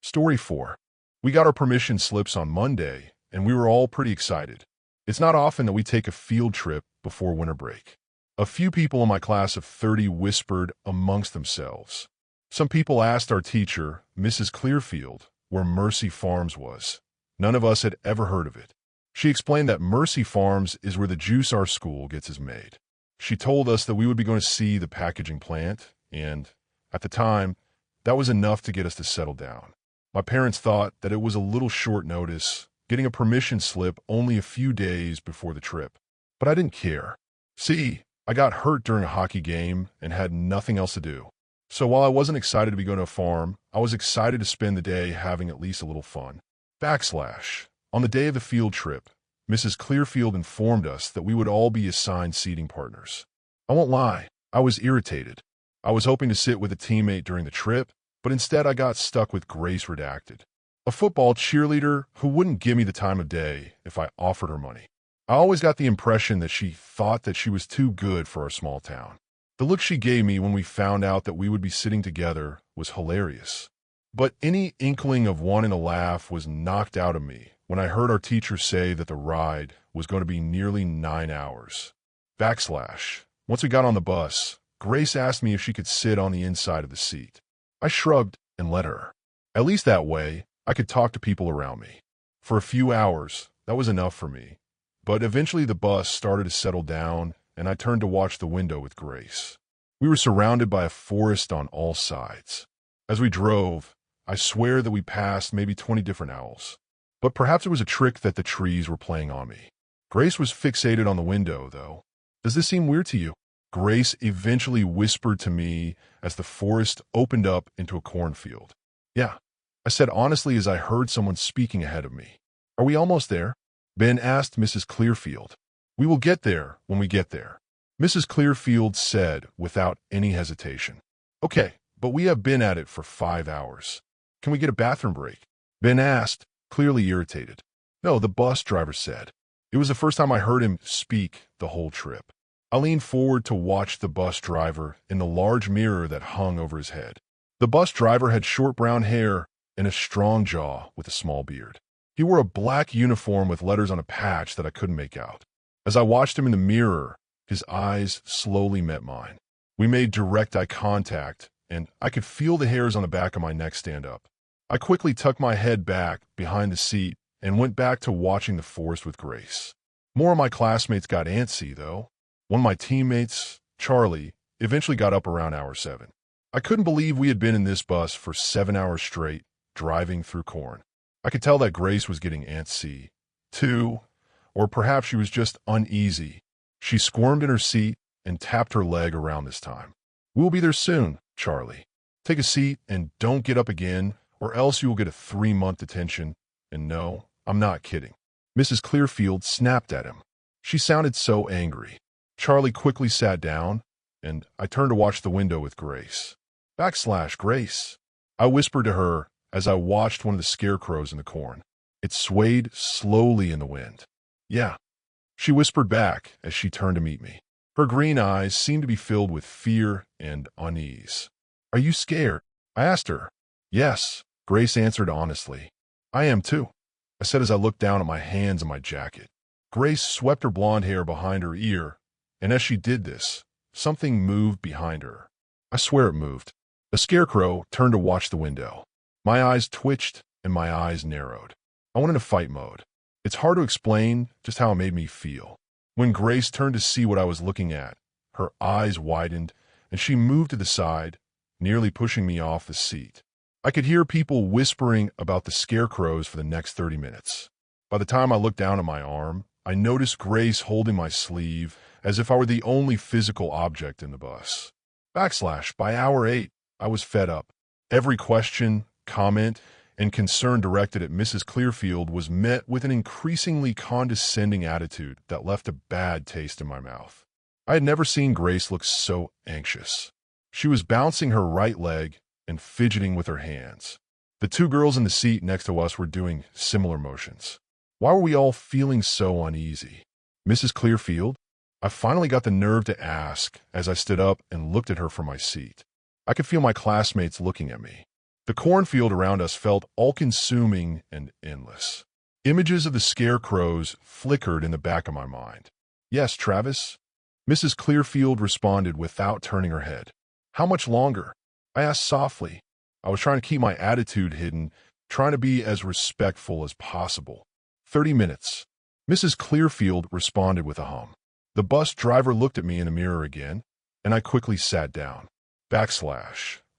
Story 4. We got our permission slips on Monday, and we were all pretty excited. It's not often that we take a field trip before winter break. A few people in my class of 30 whispered amongst themselves. Some people asked our teacher, Mrs. Clearfield, where Mercy Farms was. None of us had ever heard of it. She explained that Mercy Farms is where the juice our school gets is made. She told us that we would be going to see the packaging plant, and, at the time, that was enough to get us to settle down. My parents thought that it was a little short notice, getting a permission slip only a few days before the trip. But I didn't care. See, I got hurt during a hockey game and had nothing else to do. So while I wasn't excited to be going to a farm, I was excited to spend the day having at least a little fun. On the day of the field trip, Mrs. Clearfield informed us that we would all be assigned seating partners. I won't lie, I was irritated. I was hoping to sit with a teammate during the trip, but instead I got stuck with Grace Redacted, a football cheerleader who wouldn't give me the time of day if I offered her money. I always got the impression that she thought that she was too good for our small town. The look she gave me when we found out that we would be sitting together was hilarious. But any inkling of wanting to laugh was knocked out of me when I heard our teacher say that the ride was going to be nearly 9 hours. Once we got on the bus, Grace asked me if she could sit on the inside of the seat. I shrugged and let her. At least that way, I could talk to people around me. For a few hours, that was enough for me. But eventually the bus started to settle down, and I turned to watch the window with Grace. We were surrounded by a forest on all sides. As we drove, I swear that we passed maybe 20 different owls. But perhaps it was a trick that the trees were playing on me. Grace was fixated on the window, though. Does this seem weird to you? Grace eventually whispered to me as the forest opened up into a cornfield. Yeah, I said honestly as I heard someone speaking ahead of me. Are we almost there? Ben asked Mrs. Clearfield. We will get there when we get there, Mrs. Clearfield said without any hesitation. Okay, but we have been at it for 5 hours. Can we get a bathroom break? Ben asked, clearly irritated. No, the bus driver said. It was the first time I heard him speak the whole trip. I leaned forward to watch the bus driver in the large mirror that hung over his head. The bus driver had short brown hair and a strong jaw with a small beard. He wore a black uniform with letters on a patch that I couldn't make out. As I watched him in the mirror, his eyes slowly met mine. We made direct eye contact, and I could feel the hairs on the back of my neck stand up. I quickly tucked my head back behind the seat and went back to watching the forest with Grace. More of my classmates got antsy, though. One of my teammates, Charlie, eventually got up around hour 7. I couldn't believe we had been in this bus for 7 hours straight, driving through corn. I could tell that Grace was getting antsy, too, or perhaps she was just uneasy. She squirmed in her seat and tapped her leg around this time. We'll be there soon, Charlie. Take a seat and don't get up again, or else you will get a 3-month detention. And no, I'm not kidding. Mrs. Clearfield snapped at him. She sounded so angry. Charlie quickly sat down, and I turned to watch the window with Grace. Grace. I whispered to her as I watched one of the scarecrows in the corn. It swayed slowly in the wind. Yeah, she whispered back as she turned to meet me. Her green eyes seemed to be filled with fear and unease. Are you scared? I asked her. Yes, Grace answered honestly. I am too, I said as I looked down at my hands and my jacket. Grace swept her blonde hair behind her ear, and as she did this, something moved behind her. I swear it moved. A scarecrow turned to watch the window. My eyes twitched and my eyes narrowed. I went into fight mode. It's hard to explain just how it made me feel. When Grace turned to see what I was looking at, her eyes widened and she moved to the side, nearly pushing me off the seat. I could hear people whispering about the scarecrows for the next 30 minutes. By the time I looked down at my arm, I noticed Grace holding my sleeve as if I were the only physical object in the bus. By hour 8, I was fed up. Every question, comment, and concern directed at Mrs. Clearfield was met with an increasingly condescending attitude that left a bad taste in my mouth. I had never seen Grace look so anxious. She was bouncing her right leg and fidgeting with her hands. The two girls in the seat next to us were doing similar motions. Why were we all feeling so uneasy? Mrs. Clearfield? I finally got the nerve to ask as I stood up and looked at her from my seat. I could feel my classmates looking at me. The cornfield around us felt all-consuming and endless. Images of the scarecrows flickered in the back of my mind. Yes, Travis? Mrs. Clearfield responded without turning her head. How much longer? I asked softly. I was trying to keep my attitude hidden, trying to be as respectful as possible. 30 minutes. Mrs. Clearfield responded with a hum. The bus driver looked at me in the mirror again, and I quickly sat down. I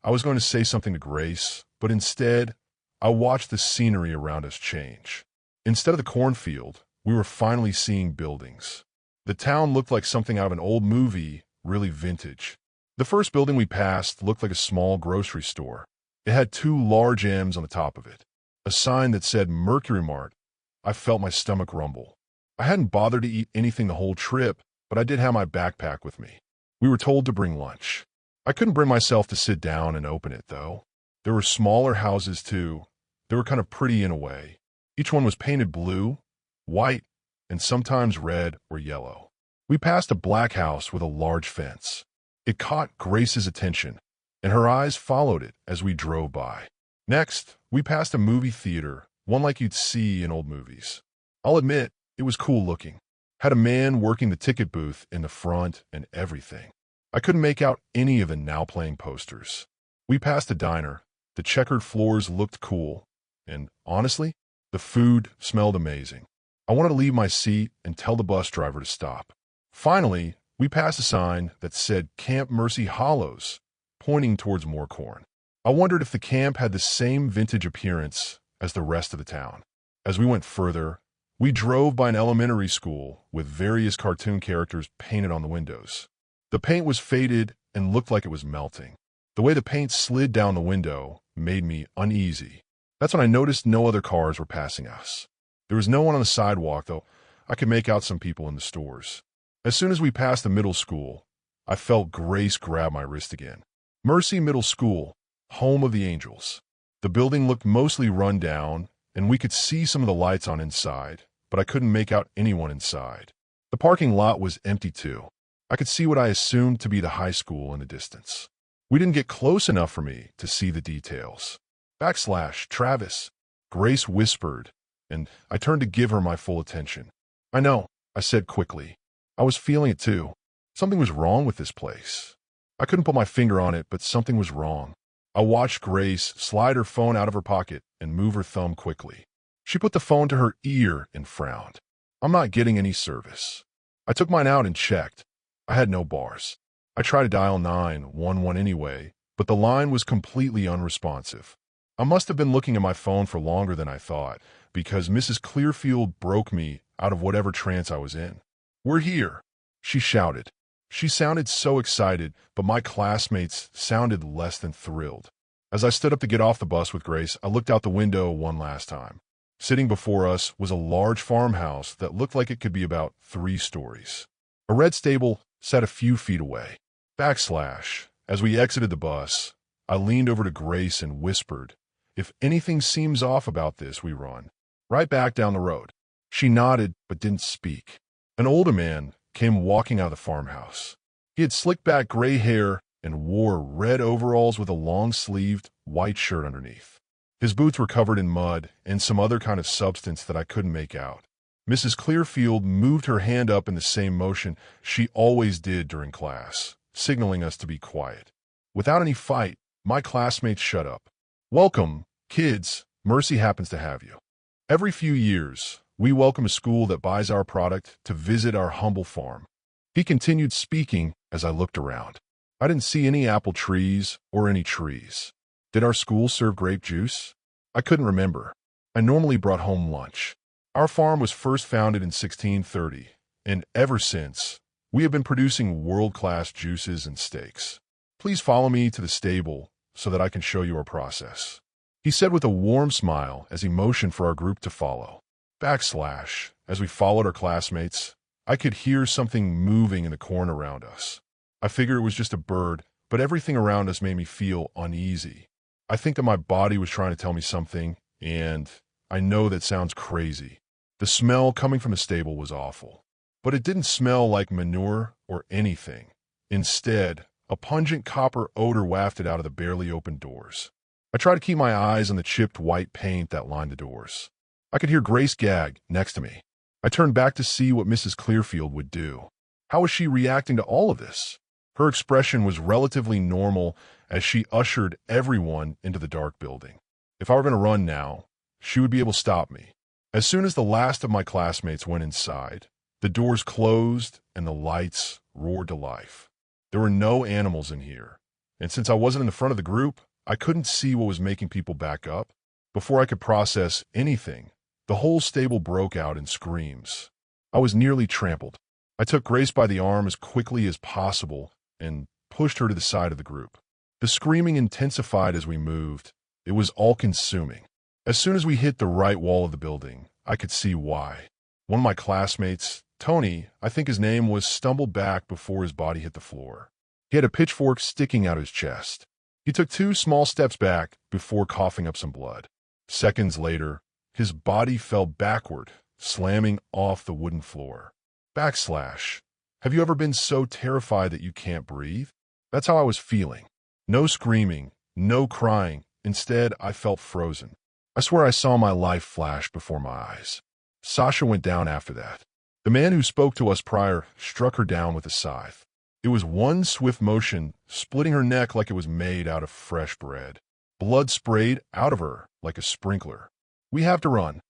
was going to say something to Grace, but instead, I watched the scenery around us change. Instead of the cornfield, we were finally seeing buildings. The town looked like something out of an old movie, really vintage. The first building we passed looked like a small grocery store. It had 2 large M's on the top of it, a sign that said Mercury Mart. I felt my stomach rumble. I hadn't bothered to eat anything the whole trip, but I did have my backpack with me. We were told to bring lunch. I couldn't bring myself to sit down and open it, though. There were smaller houses, too. They were kind of pretty in a way. Each one was painted blue, white, and sometimes red or yellow. We passed a black house with a large fence. It caught Grace's attention, and her eyes followed it as we drove by. Next, we passed a movie theater, one like you'd see in old movies. I'll admit, it was cool looking. Had a man working the ticket booth in the front and everything. I couldn't make out any of the now-playing posters. We passed a diner. The checkered floors looked cool, and honestly, the food smelled amazing. I wanted to leave my seat and tell the bus driver to stop. Finally, we passed a sign that said Camp Mercy Hollows, pointing towards more corn. I wondered if the camp had the same vintage appearance as the rest of the town. As we went further, we drove by an elementary school with various cartoon characters painted on the windows. The paint was faded and looked like it was melting. The way the paint slid down the window made me uneasy. That's when I noticed no other cars were passing us. There was no one on the sidewalk, though I could make out some people in the stores. As soon as we passed the middle school, I felt Grace grab my wrist again. Mercy Middle School, home of the Angels. The building looked mostly run down, and we could see some of the lights on inside, but I couldn't make out anyone inside. The parking lot was empty too. I could see what I assumed to be the high school in the distance. We didn't get close enough for me to see the details. Travis, Grace whispered, and I turned to give her my full attention. I know, I said quickly. I was feeling it too. Something was wrong with this place. I couldn't put my finger on it, but something was wrong. I watched Grace slide her phone out of her pocket and move her thumb quickly. She put the phone to her ear and frowned. I'm not getting any service. I took mine out and checked. I had no bars. I tried to dial 911 anyway, but the line was completely unresponsive. I must have been looking at my phone for longer than I thought, because Mrs. Clearfield broke me out of whatever trance I was in. "We're here," she shouted. She sounded so excited, but my classmates sounded less than thrilled. As I stood up to get off the bus with Grace, I looked out the window one last time. Sitting before us was a large farmhouse that looked like it could be about 3 stories. A red stable sat a few feet away. As we exited the bus, I leaned over to Grace and whispered, "If anything seems off about this, we run right back down the road." She nodded but didn't speak. An older man came walking out of the farmhouse. He had slicked back gray hair and wore red overalls with a long-sleeved white shirt underneath. His boots were covered in mud and some other kind of substance that I couldn't make out. Mrs. Clearfield moved her hand up in the same motion she always did during class, signaling us to be quiet. Without any fight, my classmates shut up. "Welcome, kids. Mercy happens to have you. Every few years, we welcome a school that buys our product to visit our humble farm." He continued speaking as I looked around. I didn't see any apple trees or any trees. Did our school serve grape juice? I couldn't remember. I normally brought home lunch. Our farm was first founded in 1630, and ever since, we have been producing world-class juices and steaks. Please follow me to the stable so that I can show you our process, he said with a warm smile as he motioned for our group to follow. As we followed our classmates, I could hear something moving in the corn around us. I figured it was just a bird, but everything around us made me feel uneasy. I think that my body was trying to tell me something, and I know that sounds crazy. The smell coming from the stable was awful, but it didn't smell like manure or anything. Instead, a pungent copper odor wafted out of the barely opened doors. I tried to keep my eyes on the chipped white paint that lined the doors. I could hear Grace gag next to me. I turned back to see what Mrs. Clearfield would do. How was she reacting to all of this? Her expression was relatively normal as she ushered everyone into the dark building. If I were going to run now, she would be able to stop me. As soon as the last of my classmates went inside, the doors closed and the lights roared to life. There were no animals in here, and since I wasn't in the front of the group, I couldn't see what was making people back up. Before I could process anything, the whole stable broke out in screams. I was nearly trampled. I took Grace by the arm as quickly as possible and pushed her to the side of the group. The screaming intensified as we moved. It was all-consuming. As soon as we hit the right wall of the building, I could see why. One of my classmates, Tony, I think his name was, stumbled back before his body hit the floor. He had a pitchfork sticking out of his chest. He took 2 small steps back before coughing up some blood. Seconds later, his body fell backward, slamming off the wooden floor. Have you ever been so terrified that you can't breathe? That's how I was feeling. No screaming, no crying. Instead, I felt frozen. I swear I saw my life flash before my eyes. Sasha went down after that. The man who spoke to us prior struck her down with a scythe. It was one swift motion, splitting her neck like it was made out of fresh bread. Blood sprayed out of her like a sprinkler. We have to run.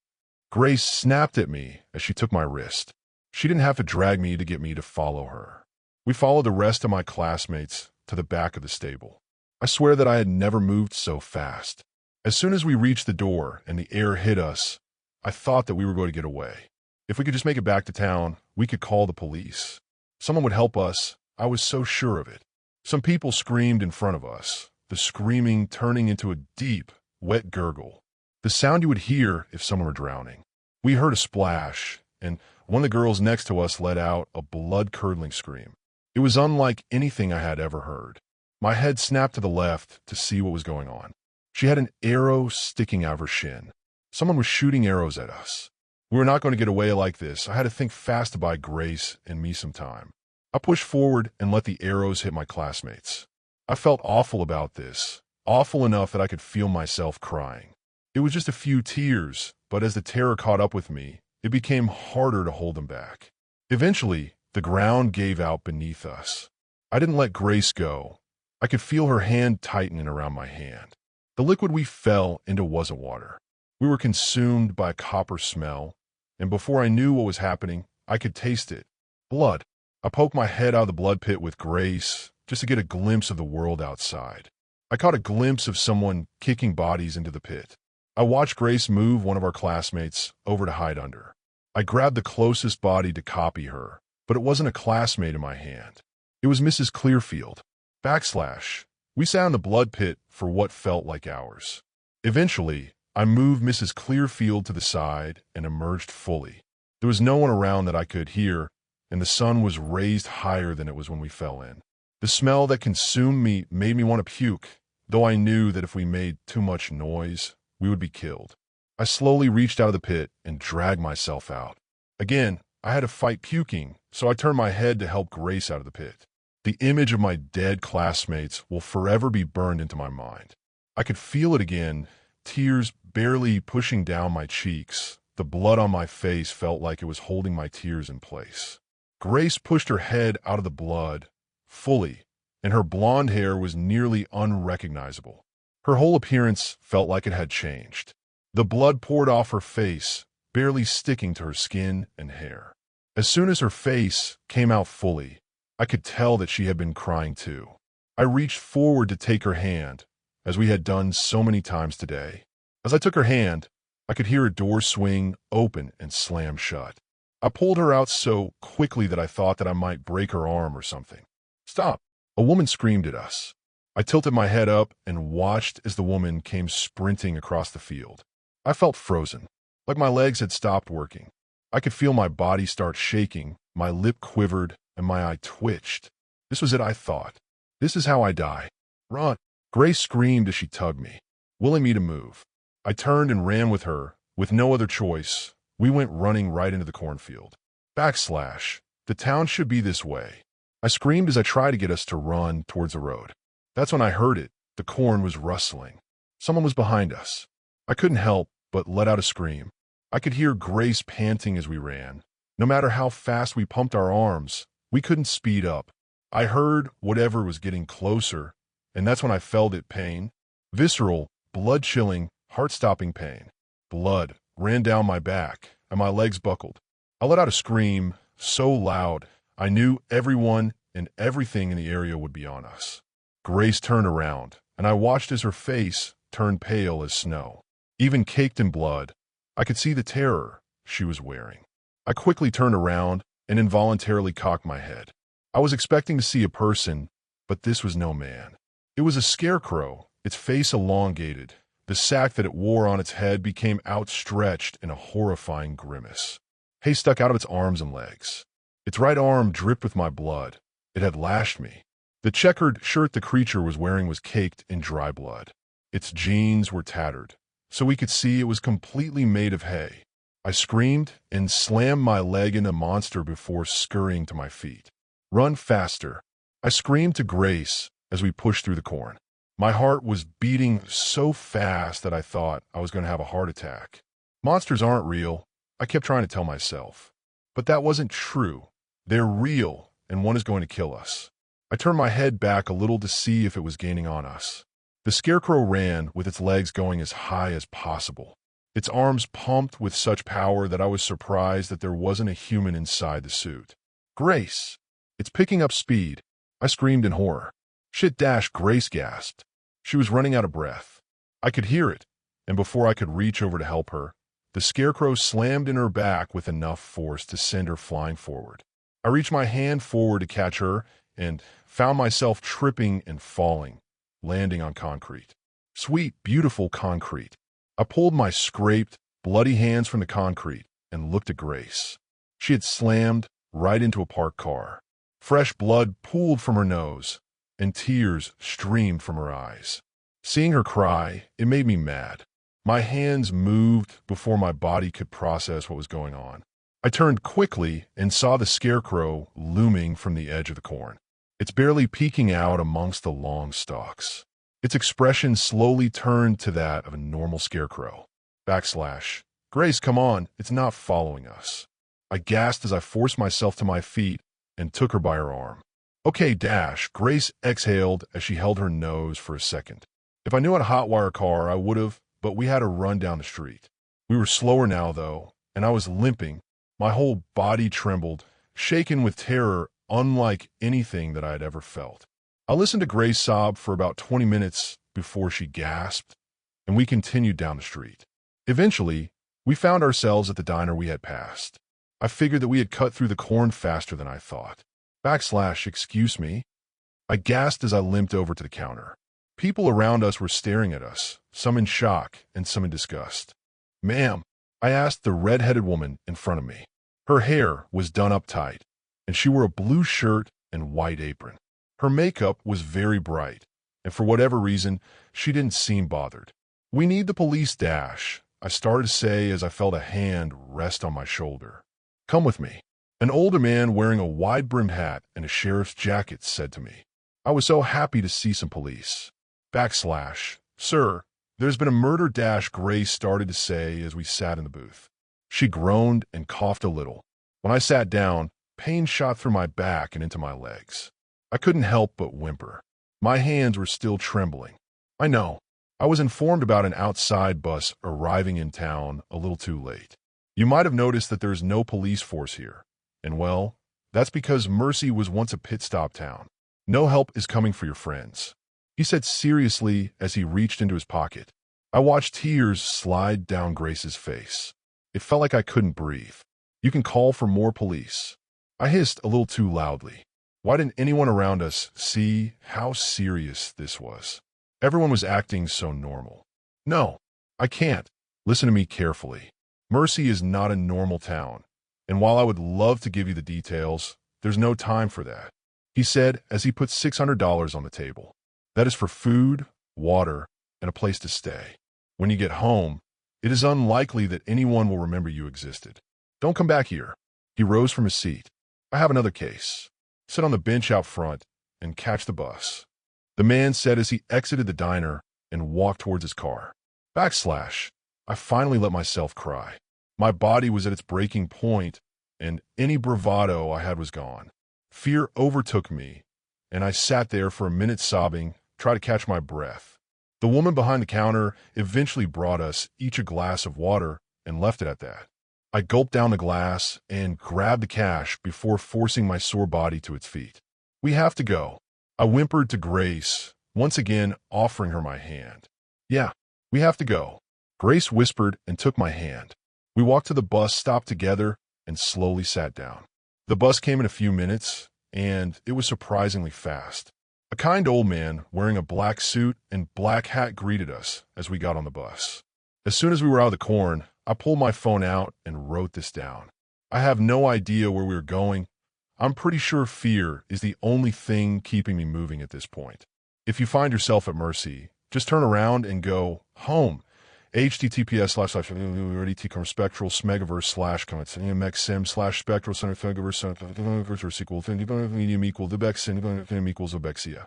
Grace snapped at me as she took my wrist. She didn't have to drag me to get me to follow her. We followed the rest of my classmates to the back of the stable. I swear that I had never moved so fast. As soon as we reached the door and the air hit us, I thought that we were going to get away. If we could just make it back to town, we could call the police. Someone would help us. I was so sure of it. Some people screamed in front of us, the screaming turning into a deep, wet gurgle, the sound you would hear if someone were drowning. We heard a splash, and one of the girls next to us let out a blood-curdling scream. It was unlike anything I had ever heard. My head snapped to the left to see what was going on. She had an arrow sticking out of her shin. Someone was shooting arrows at us. We were not going to get away like this. I had to think fast to buy Grace and me some time. I pushed forward and let the arrows hit my classmates. I felt awful about this, awful enough that I could feel myself crying. It was just a few tears, but as the terror caught up with me, it became harder to hold them back. Eventually, the ground gave out beneath us. I didn't let Grace go. I could feel her hand tightening around my hand. The liquid we fell into wasn't water. We were consumed by a copper smell, and before I knew what was happening, I could taste it. Blood. I poked my head out of the blood pit with Grace just to get a glimpse of the world outside. I caught a glimpse of someone kicking bodies into the pit. I watched Grace move one of our classmates over to hide under. I grabbed the closest body to copy her, but it wasn't a classmate in my hand. It was Mrs. Clearfield. We sat in the blood pit for what felt like hours. Eventually, I moved Mrs. Clearfield to the side and emerged fully. There was no one around that I could hear, and the sun was raised higher than it was when we fell in. The smell that consumed me made me want to puke, though I knew that if we made too much noise, we would be killed. I slowly reached out of the pit and dragged myself out. Again, I had to fight puking, so I turned my head to help Grace out of the pit. The image of my dead classmates will forever be burned into my mind. I could feel it again, tears barely pushing down my cheeks. The blood on my face felt like it was holding my tears in place. Grace pushed her head out of the blood, fully, and her blonde hair was nearly unrecognizable. Her whole appearance felt like it had changed. The blood poured off her face, barely sticking to her skin and hair. As soon as her face came out fully, I could tell that she had been crying too. I reached forward to take her hand, as we had done so many times today. As I took her hand, I could hear a door swing open and slam shut. I pulled her out so quickly that I thought that I might break her arm or something. "Stop!" A woman screamed at us. I tilted my head up and watched as the woman came sprinting across the field. I felt frozen, like my legs had stopped working. I could feel my body start shaking, my lip quivered, and my eye twitched. This was it, I thought. This is how I die. "Run!" Grace screamed as she tugged me, willing me to move. I turned and ran with her. With no other choice, we went running right into the cornfield. The town should be this way. I screamed as I tried to get us to run towards the road. That's when I heard it. The corn was rustling. Someone was behind us. I couldn't help but let out a scream. I could hear Grace panting as we ran. No matter how fast we pumped our arms, we couldn't speed up. I heard whatever was getting closer, and that's when I felt it. Pain. Visceral, blood-chilling, heart-stopping pain. Blood ran down my back, and my legs buckled. I let out a scream so loud, I knew everyone and everything in the area would be on us. Grace turned around, and I watched as her face turned pale as snow. Even caked in blood, I could see the terror she was wearing. I quickly turned around and involuntarily cocked my head. I was expecting to see a person, but this was no man. It was a scarecrow, its face elongated. The sack that it wore on its head became outstretched in a horrifying grimace. Hay stuck out of its arms and legs. Its right arm dripped with my blood. It had lashed me. The checkered shirt the creature was wearing was caked in dry blood. Its jeans were tattered, so we could see it was completely made of hay. I screamed and slammed my leg into the monster before scurrying to my feet. "Run faster!" I screamed to Grace as we pushed through the corn. My heart was beating so fast that I thought I was going to have a heart attack. Monsters aren't real, I kept trying to tell myself. But that wasn't true. They're real, and one is going to kill us. I turned my head back a little to see if it was gaining on us. The scarecrow ran with its legs going as high as possible. Its arms pumped with such power that I was surprised that there wasn't a human inside the suit. "Grace! It's picking up speed!" I screamed in horror. "Shit!" Grace gasped. She was running out of breath. I could hear it, and before I could reach over to help her, the scarecrow slammed in her back with enough force to send her flying forward. I reached my hand forward to catch her and found myself tripping and falling, landing on concrete. Sweet, beautiful concrete. I pulled my scraped, bloody hands from the concrete and looked at Grace. She had slammed right into a parked car. Fresh blood pooled from her nose, and tears streamed from her eyes. Seeing her cry, it made me mad. My hands moved before my body could process what was going on. I turned quickly and saw the scarecrow looming from the edge of the corn. It's barely peeking out amongst the long stalks. Its expression slowly turned to that of a normal scarecrow. Grace, come on, it's not following us. I gasped as I forced myself to my feet and took her by her arm. "Okay, Grace exhaled as she held her nose for a second. If I knew how to hotwire a car, I would have, but we had to run down the street. We were slower now, though, and I was limping. My whole body trembled, shaken with terror unlike anything that I had ever felt. I listened to Grace sob for about 20 minutes before she gasped, and we continued down the street. Eventually, we found ourselves at the diner we had passed. I figured that we had cut through the corn faster than I thought. Excuse me? I gasped as I limped over to the counter. People around us were staring at us, some in shock and some in disgust. "Ma'am," I asked the red-headed woman in front of me. Her hair was done up tight, and she wore a blue shirt and white apron. Her makeup was very bright, and for whatever reason, she didn't seem bothered. "We need the police, I started to say as I felt a hand rest on my shoulder. "Come with me," an older man wearing a wide-brimmed hat and a sheriff's jacket said to me. I was so happy to see some police. "Sir, there's been a murder," Grace started to say as we sat in the booth. She groaned and coughed a little. When I sat down, pain shot through my back and into my legs. I couldn't help but whimper. My hands were still trembling. "I know. I was informed about an outside bus arriving in town a little too late. You might have noticed that there's no police force here. And well, that's because Mercy was once a pit stop town. No help is coming for your friends. he said seriously as he reached into his pocket. I watched tears slide down Grace's face. It felt like I couldn't breathe. You can call for more police. I hissed a little too loudly. Why didn't anyone around us see how serious this was? Everyone was acting so normal. No, I can't. Listen to me carefully. Mercy is not a normal town, and while I would love to give you the details, there's no time for that, he said as he put $600 on the table. That is for food, water, and a place to stay. When you get home, it is unlikely that anyone will remember you existed. Don't come back here. He rose from his seat. I have another case. Sit on the bench out front and catch the bus. The man said as he exited the diner and walked towards his car. I finally let myself cry. My body was at its breaking point, and any bravado I had was gone. Fear overtook me, and I sat there for a minute sobbing, trying to catch my breath. The woman behind the counter eventually brought us each a glass of water and left it at that. I gulped down the glass and grabbed the cash before forcing my sore body to its feet. We have to go. I whimpered to Grace, once again offering her my hand. Yeah, we have to go. Grace whispered and took my hand. We walked to the bus stop together and slowly sat down. The bus came in a few minutes, and it was surprisingly fast. A kind old man wearing a black suit and black hat greeted us as we got on the bus. As soon as we were out of the corn, I pulled my phone out and wrote this down. I have no idea where we were going. I'm pretty sure fear is the only thing keeping me moving at this point. If you find yourself at Mercy, just turn around and go home. https://spectral smegaverse/mxm/spectral center sequel medium equal the bex equals obexia.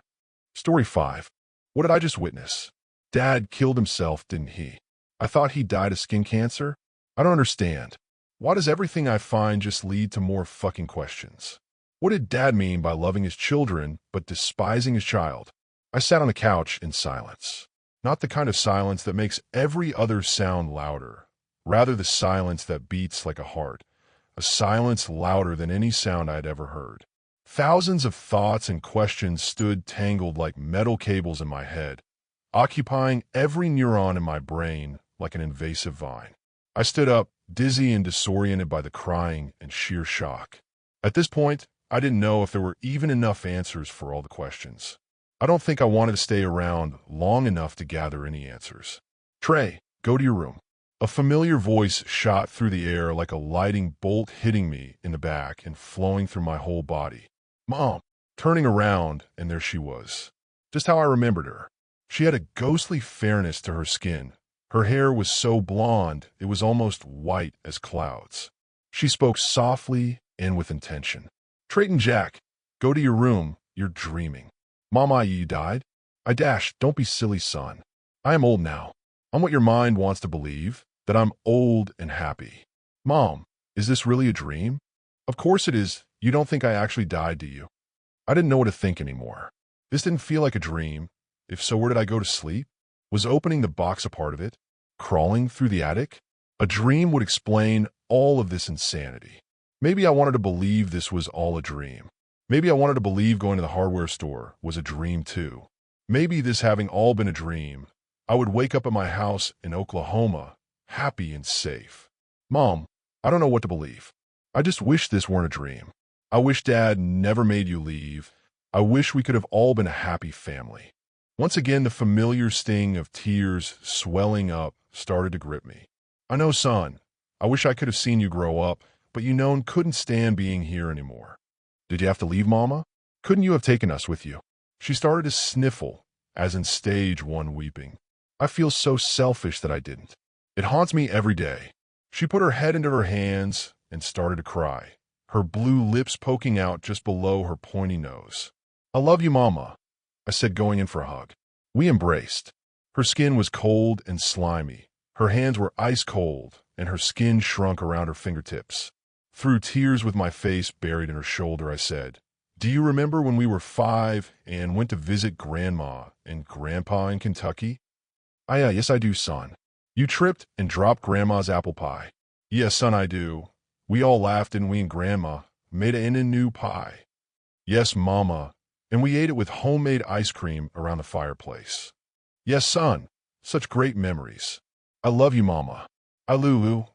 Story 5. What did I just witness? Dad killed himself, didn't he? I thought he died of skin cancer. I don't understand. Why does everything I find just lead to more fucking questions? What did Dad mean by loving his children but despising his child? I sat on the couch in silence. Not the kind of silence that makes every other sound louder, rather the silence that beats like a heart, a silence louder than any sound I had ever heard. Thousands of thoughts and questions stood tangled like metal cables in my head, occupying every neuron in my brain like an invasive vine. I stood up, dizzy and disoriented by the crying and sheer shock. At this point, I didn't know if there were even enough answers for all the questions. I don't think I wanted to stay around long enough to gather any answers. Trey, go to your room. A familiar voice shot through the air like a lightning bolt hitting me in the back and flowing through my whole body. Mom! Turning around, and there she was. Just how I remembered her. She had a ghostly fairness to her skin. Her hair was so blonde, it was almost white as clouds. She spoke softly and with intention. Trayton Jack, go to your room. You're dreaming. Mama, you died? I dashed. Don't be silly, son. I am old now. I'm what your mind wants to believe, that I'm old and happy. Mom, is this really a dream? Of course it is. You don't think I actually died, do you? I didn't know what to think anymore. This didn't feel like a dream. If so, where did I go to sleep? Was opening the box a part of it? Crawling through the attic? A dream would explain all of this insanity. Maybe I wanted to believe this was all a dream. Maybe I wanted to believe going to the hardware store was a dream too. Maybe this having all been a dream, I would wake up at my house in Oklahoma, happy and safe. Mom, I don't know what to believe. I just wish this weren't a dream. I wish Dad never made you leave. I wish we could have all been a happy family. Once again, the familiar sting of tears swelling up started to grip me. I know, son. I wish I could have seen you grow up, but you know, couldn't stand being here anymore. Did you have to leave, Mama? Couldn't you have taken us with you? She started to sniffle, as in stage 1 weeping. I feel so selfish that I didn't. It haunts me every day. She put her head into her hands and started to cry, her blue lips poking out just below her pointy nose. I love you, Mama, I said, going in for a hug. We embraced. Her skin was cold and slimy. Her hands were ice cold, and her skin shrunk around her fingertips. Through tears with my face buried in her shoulder, I said, Do you remember when we were 5 and went to visit Grandma and Grandpa in Kentucky? Yes, I do, son. You tripped and dropped Grandma's apple pie. Yes, son, I do. We all laughed, and we and Grandma made a new pie. Yes, Mama, and we ate it with homemade ice cream around the fireplace. Yes, son. Such great memories. I love you, Mama. I Lulu.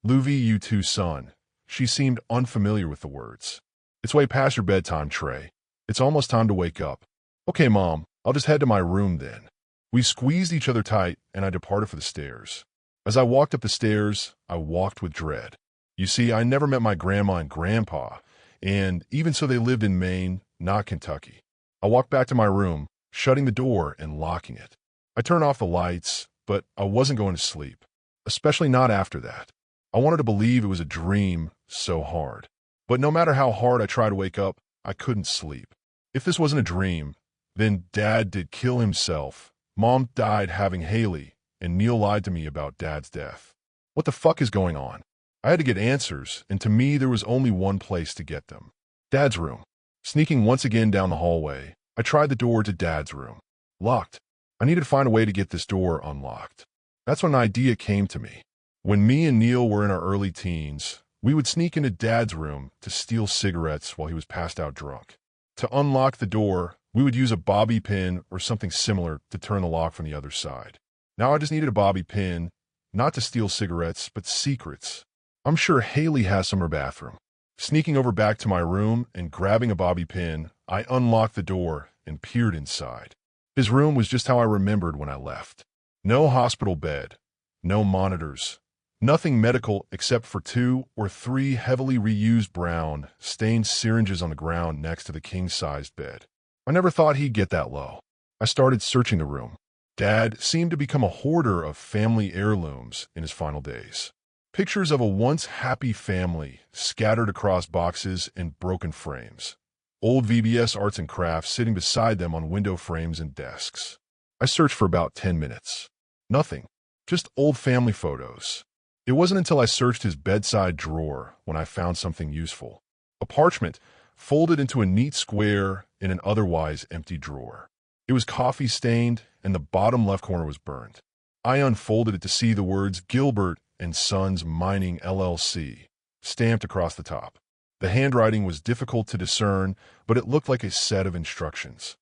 Luvi, you too, son. She seemed unfamiliar with the words. It's way past your bedtime, Trey. It's almost time to wake up. Okay, Mom. I'll just head to my room then. We squeezed each other tight, and I departed for the stairs. As I walked up the stairs, I walked with dread. You see, I never met my grandma and grandpa, and even so they lived in Maine, not Kentucky. I walked back to my room, shutting the door and locking it. I turned off the lights, but I wasn't going to sleep, especially not after that. I wanted to believe it was a dream so hard. But no matter how hard I tried to wake up, I couldn't sleep. If this wasn't a dream, then Dad did kill himself, Mom died having Haley, and Neil lied to me about Dad's death. What the fuck is going on? I had to get answers, and to me there was only one place to get them. Dad's room. Sneaking once again down the hallway, I tried the door to Dad's room. Locked. I needed to find a way to get this door unlocked. That's when an idea came to me. When me and Neil were in our early teens, we would sneak into Dad's room to steal cigarettes while he was passed out drunk. To unlock the door, we would use a bobby pin or something similar to turn the lock from the other side. Now I just needed a bobby pin, not to steal cigarettes, but secrets. I'm sure Haley has some in her bathroom. Sneaking over back to my room and grabbing a bobby pin, I unlocked the door and peered inside. His room was just how I remembered when I left. No hospital bed, no monitors, nothing medical except for 2 or 3 heavily reused brown, stained syringes on the ground next to the king-sized bed. I never thought he'd get that low. I started searching the room. Dad seemed to become a hoarder of family heirlooms in his final days. Pictures of a once happy family scattered across boxes and broken frames. Old VBS arts and crafts sitting beside them on window frames and desks. I searched for about 10 minutes. Nothing. Just old family photos. It wasn't until I searched his bedside drawer when I found something useful. A parchment folded into a neat square in an otherwise empty drawer. It was coffee-stained, and the bottom left corner was burned. I unfolded it to see the words Gilbert and Sons Mining LLC stamped across the top. The handwriting was difficult to discern, but it looked like a set of instructions.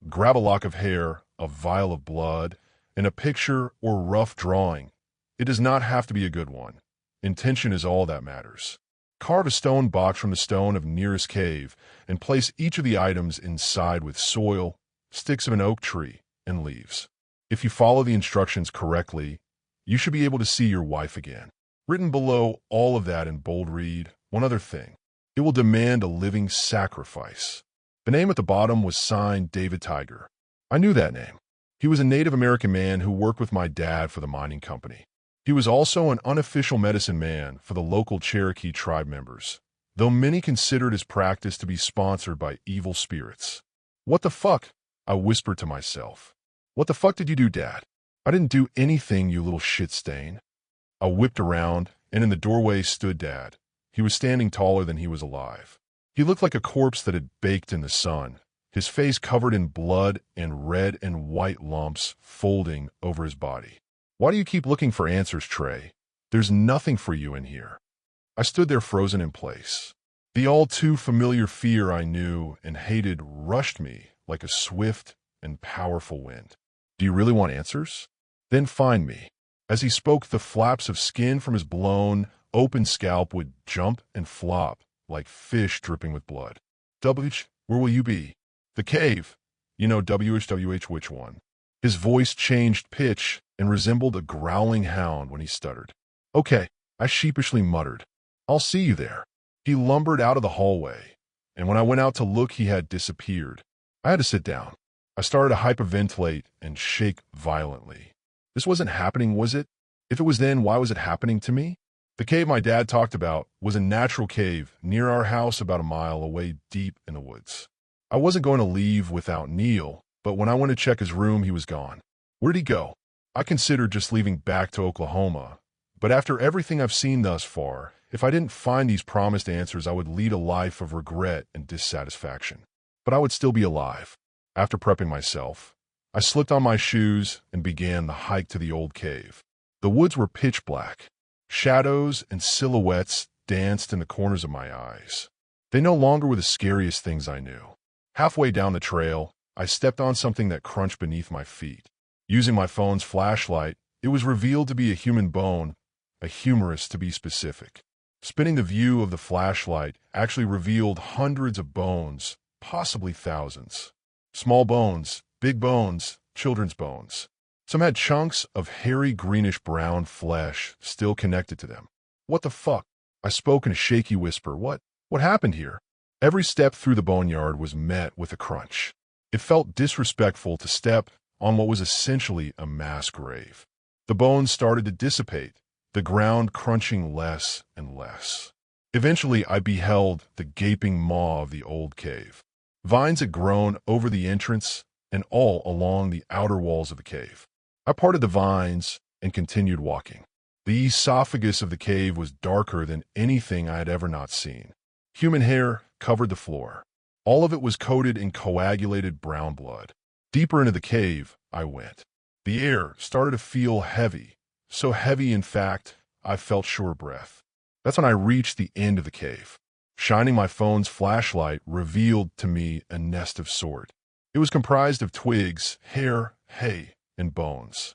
Grab a lock of hair, a vial of blood, and a picture or rough drawing. It does not have to be a good one. Intention is all that matters. Carve a stone box from the stone of nearest cave and place each of the items inside with soil, sticks of an oak tree, and leaves. If you follow the instructions correctly, you should be able to see your wife again. Written below all of that in bold read, one other thing. It will demand a living sacrifice. The name at the bottom was signed David Tiger. I knew that name. He was a Native American man who worked with my dad for the mining company. He was also an unofficial medicine man for the local Cherokee tribe members, though many considered his practice to be sponsored by evil spirits. What the fuck? I whispered to myself. What the fuck did you do, Dad? I didn't do anything, you little shit stain. I whipped around, and in the doorway stood Dad. He was standing taller than he was alive. He looked like a corpse that had baked in the sun, his face covered in blood and red and white lumps folding over his body. Why do you keep looking for answers, Trey? There's nothing for you in here. I stood there frozen in place. The all too familiar fear I knew and hated rushed me like a swift and powerful wind. Do you really want answers? Then find me. As he spoke, the flaps of skin from his blown, open scalp would jump and flop like fish dripping with blood. WH, where will you be? The cave. You know, WH, which one? His voice changed pitch and resembled a growling hound when he stuttered. Okay, I sheepishly muttered. I'll see you there. He lumbered out of the hallway, and when I went out to look, he had disappeared. I had to sit down. I started to hyperventilate and shake violently. This wasn't happening, was it? If it was then, why was it happening to me? The cave my dad talked about was a natural cave near our house about a mile away deep in the woods. I wasn't going to leave without Neil, but when I went to check his room, he was gone. Where'd he go? I considered just leaving back to Oklahoma, but after everything I've seen thus far, if I didn't find these promised answers, I would lead a life of regret and dissatisfaction. But I would still be alive. After prepping myself, I slipped on my shoes and began the hike to the old cave. The woods were pitch black. Shadows and silhouettes danced in the corners of my eyes. They no longer were the scariest things I knew. Halfway down the trail, I stepped on something that crunched beneath my feet. Using my phone's flashlight, it was revealed to be a human bone, a humerus to be specific. Spinning the view of the flashlight actually revealed hundreds of bones, possibly thousands. Small bones, big bones, children's bones. Some had chunks of hairy greenish-brown flesh still connected to them. What the fuck? I spoke in a shaky whisper. What happened here? Every step through the boneyard was met with a crunch. It felt disrespectful to step on what was essentially a mass grave. The bones started to dissipate, the ground crunching less and less. Eventually, I beheld the gaping maw of the old cave. Vines had grown over the entrance and all along the outer walls of the cave. I parted the vines and continued walking. The esophagus of the cave was darker than anything I had ever not seen. Human hair covered the floor. All of it was coated in coagulated brown blood. Deeper into the cave, I went. The air started to feel heavy, so heavy, in fact, I felt short of breath. That's when I reached the end of the cave. Shining my phone's flashlight revealed to me a nest of sort. It was comprised of twigs, hair, hay, and bones.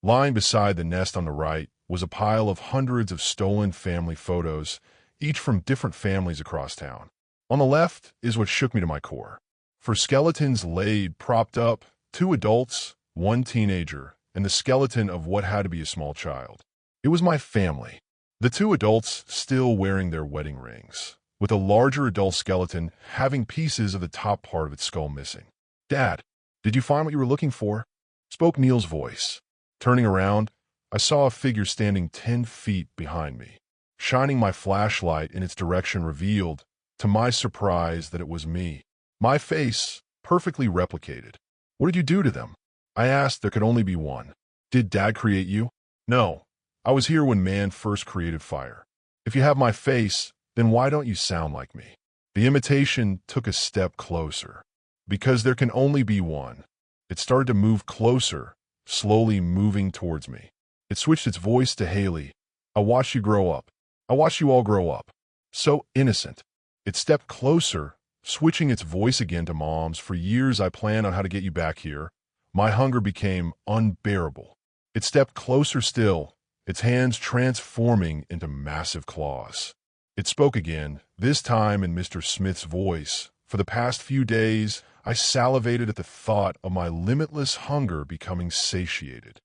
Lying beside the nest on the right was a pile of hundreds of stolen family photos, each from different families across town. On the left is what shook me to my core. For skeletons laid propped up, 2 adults, 1 teenager, and the skeleton of what had to be a small child. It was my family. The 2 adults still wearing their wedding rings, with a larger adult skeleton having pieces of the top part of its skull missing. "Dad, did you find what you were looking for?" spoke Neil's voice. Turning around, I saw a figure standing 10 feet behind me. Shining my flashlight in its direction revealed, to my surprise, that it was me. My face, perfectly replicated. "What did you do to them?" I asked. There could only be one. "Did Dad create you?" "No. I was here when man first created fire. If you have my face, then why don't you sound like me?" The imitation took a step closer. "Because there can only be one." It started to move closer, slowly moving towards me. It switched its voice to Haley. "I watched you grow up. I watched you all grow up. So innocent." It stepped closer, switching its voice again to Mom's. "For years I planned on how to get you back here. My hunger became unbearable." It stepped closer still, its hands transforming into massive claws. It spoke again, this time in Mr. Smith's voice. "For the past few days, I salivated at the thought of my limitless hunger becoming satiated."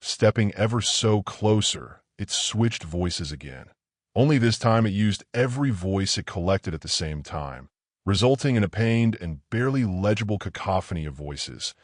Stepping ever so closer, it switched voices again. Only this time it used every voice it collected at the same time, resulting in a pained and barely legible cacophony of voices,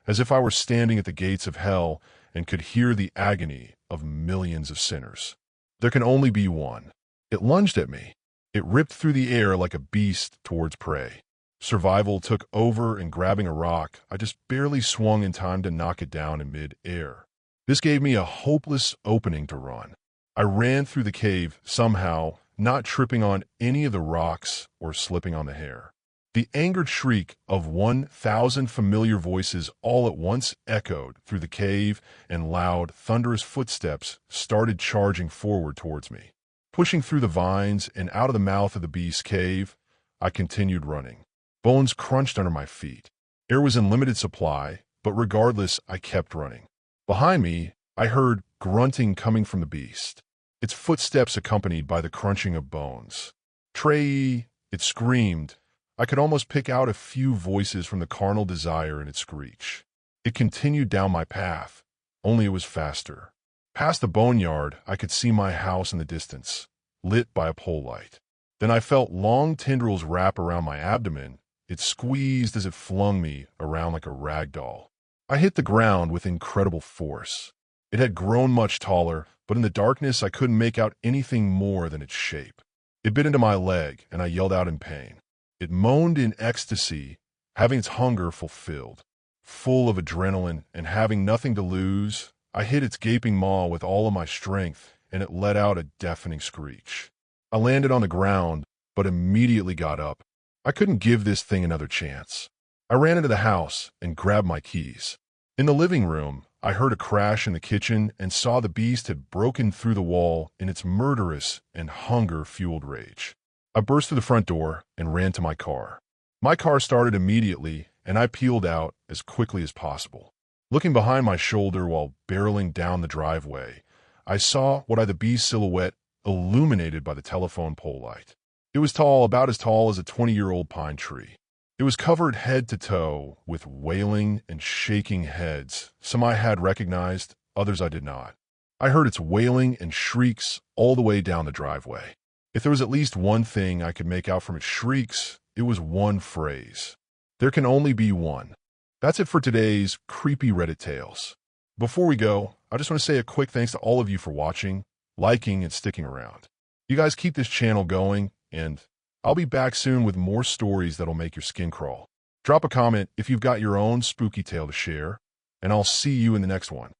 as if I were standing at the gates of hell and could hear the agony of millions of sinners. There can only be one. It lunged at me. It ripped through the air like a beast towards prey. Survival took over, and grabbing a rock, I just barely swung in time to knock it down in mid-air. This gave me a hopeless opening to run. I ran through the cave somehow, not tripping on any of the rocks or slipping on the hair. The angered shriek of 1,000 familiar voices all at once echoed through the cave, and loud, thunderous footsteps started charging forward towards me. Pushing through the vines and out of the mouth of the beast's cave, I continued running. Bones crunched under my feet. Air was in limited supply, but regardless, I kept running. Behind me, I heard grunting coming from the beast, its footsteps accompanied by the crunching of bones. "Trey!" it screamed. I could almost pick out a few voices from the carnal desire in its screech. It continued down my path, only it was faster. Past the boneyard, I could see my house in the distance, lit by a pole light. Then I felt long tendrils wrap around my abdomen. It squeezed as it flung me around like a rag doll. I hit the ground with incredible force. It had grown much taller, but in the darkness I couldn't make out anything more than its shape. It bit into my leg, and I yelled out in pain. It moaned in ecstasy, having its hunger fulfilled. Full of adrenaline and having nothing to lose, I hit its gaping maw with all of my strength, and it let out a deafening screech. I landed on the ground, but immediately got up. I couldn't give this thing another chance. I ran into the house and grabbed my keys. In the living room, I heard a crash in the kitchen and saw the beast had broken through the wall in its murderous and hunger-fueled rage. I burst through the front door and ran to my car. My car started immediately, and I peeled out as quickly as possible. Looking behind my shoulder while barreling down the driveway, I saw what I the bee's silhouette illuminated by the telephone pole light. It was tall, about as tall as a 20-year-old pine tree. It was covered head to toe with wailing and shaking heads. Some I had recognized, others I did not. I heard its wailing and shrieks all the way down the driveway. If there was at least one thing I could make out from its shrieks, it was one phrase. There can only be one. That's it for today's creepy Reddit tales. Before we go, I just want to say a quick thanks to all of you for watching, liking, and sticking around. You guys keep this channel going, and I'll be back soon with more stories that'll make your skin crawl. Drop a comment if you've got your own spooky tale to share, and I'll see you in the next one.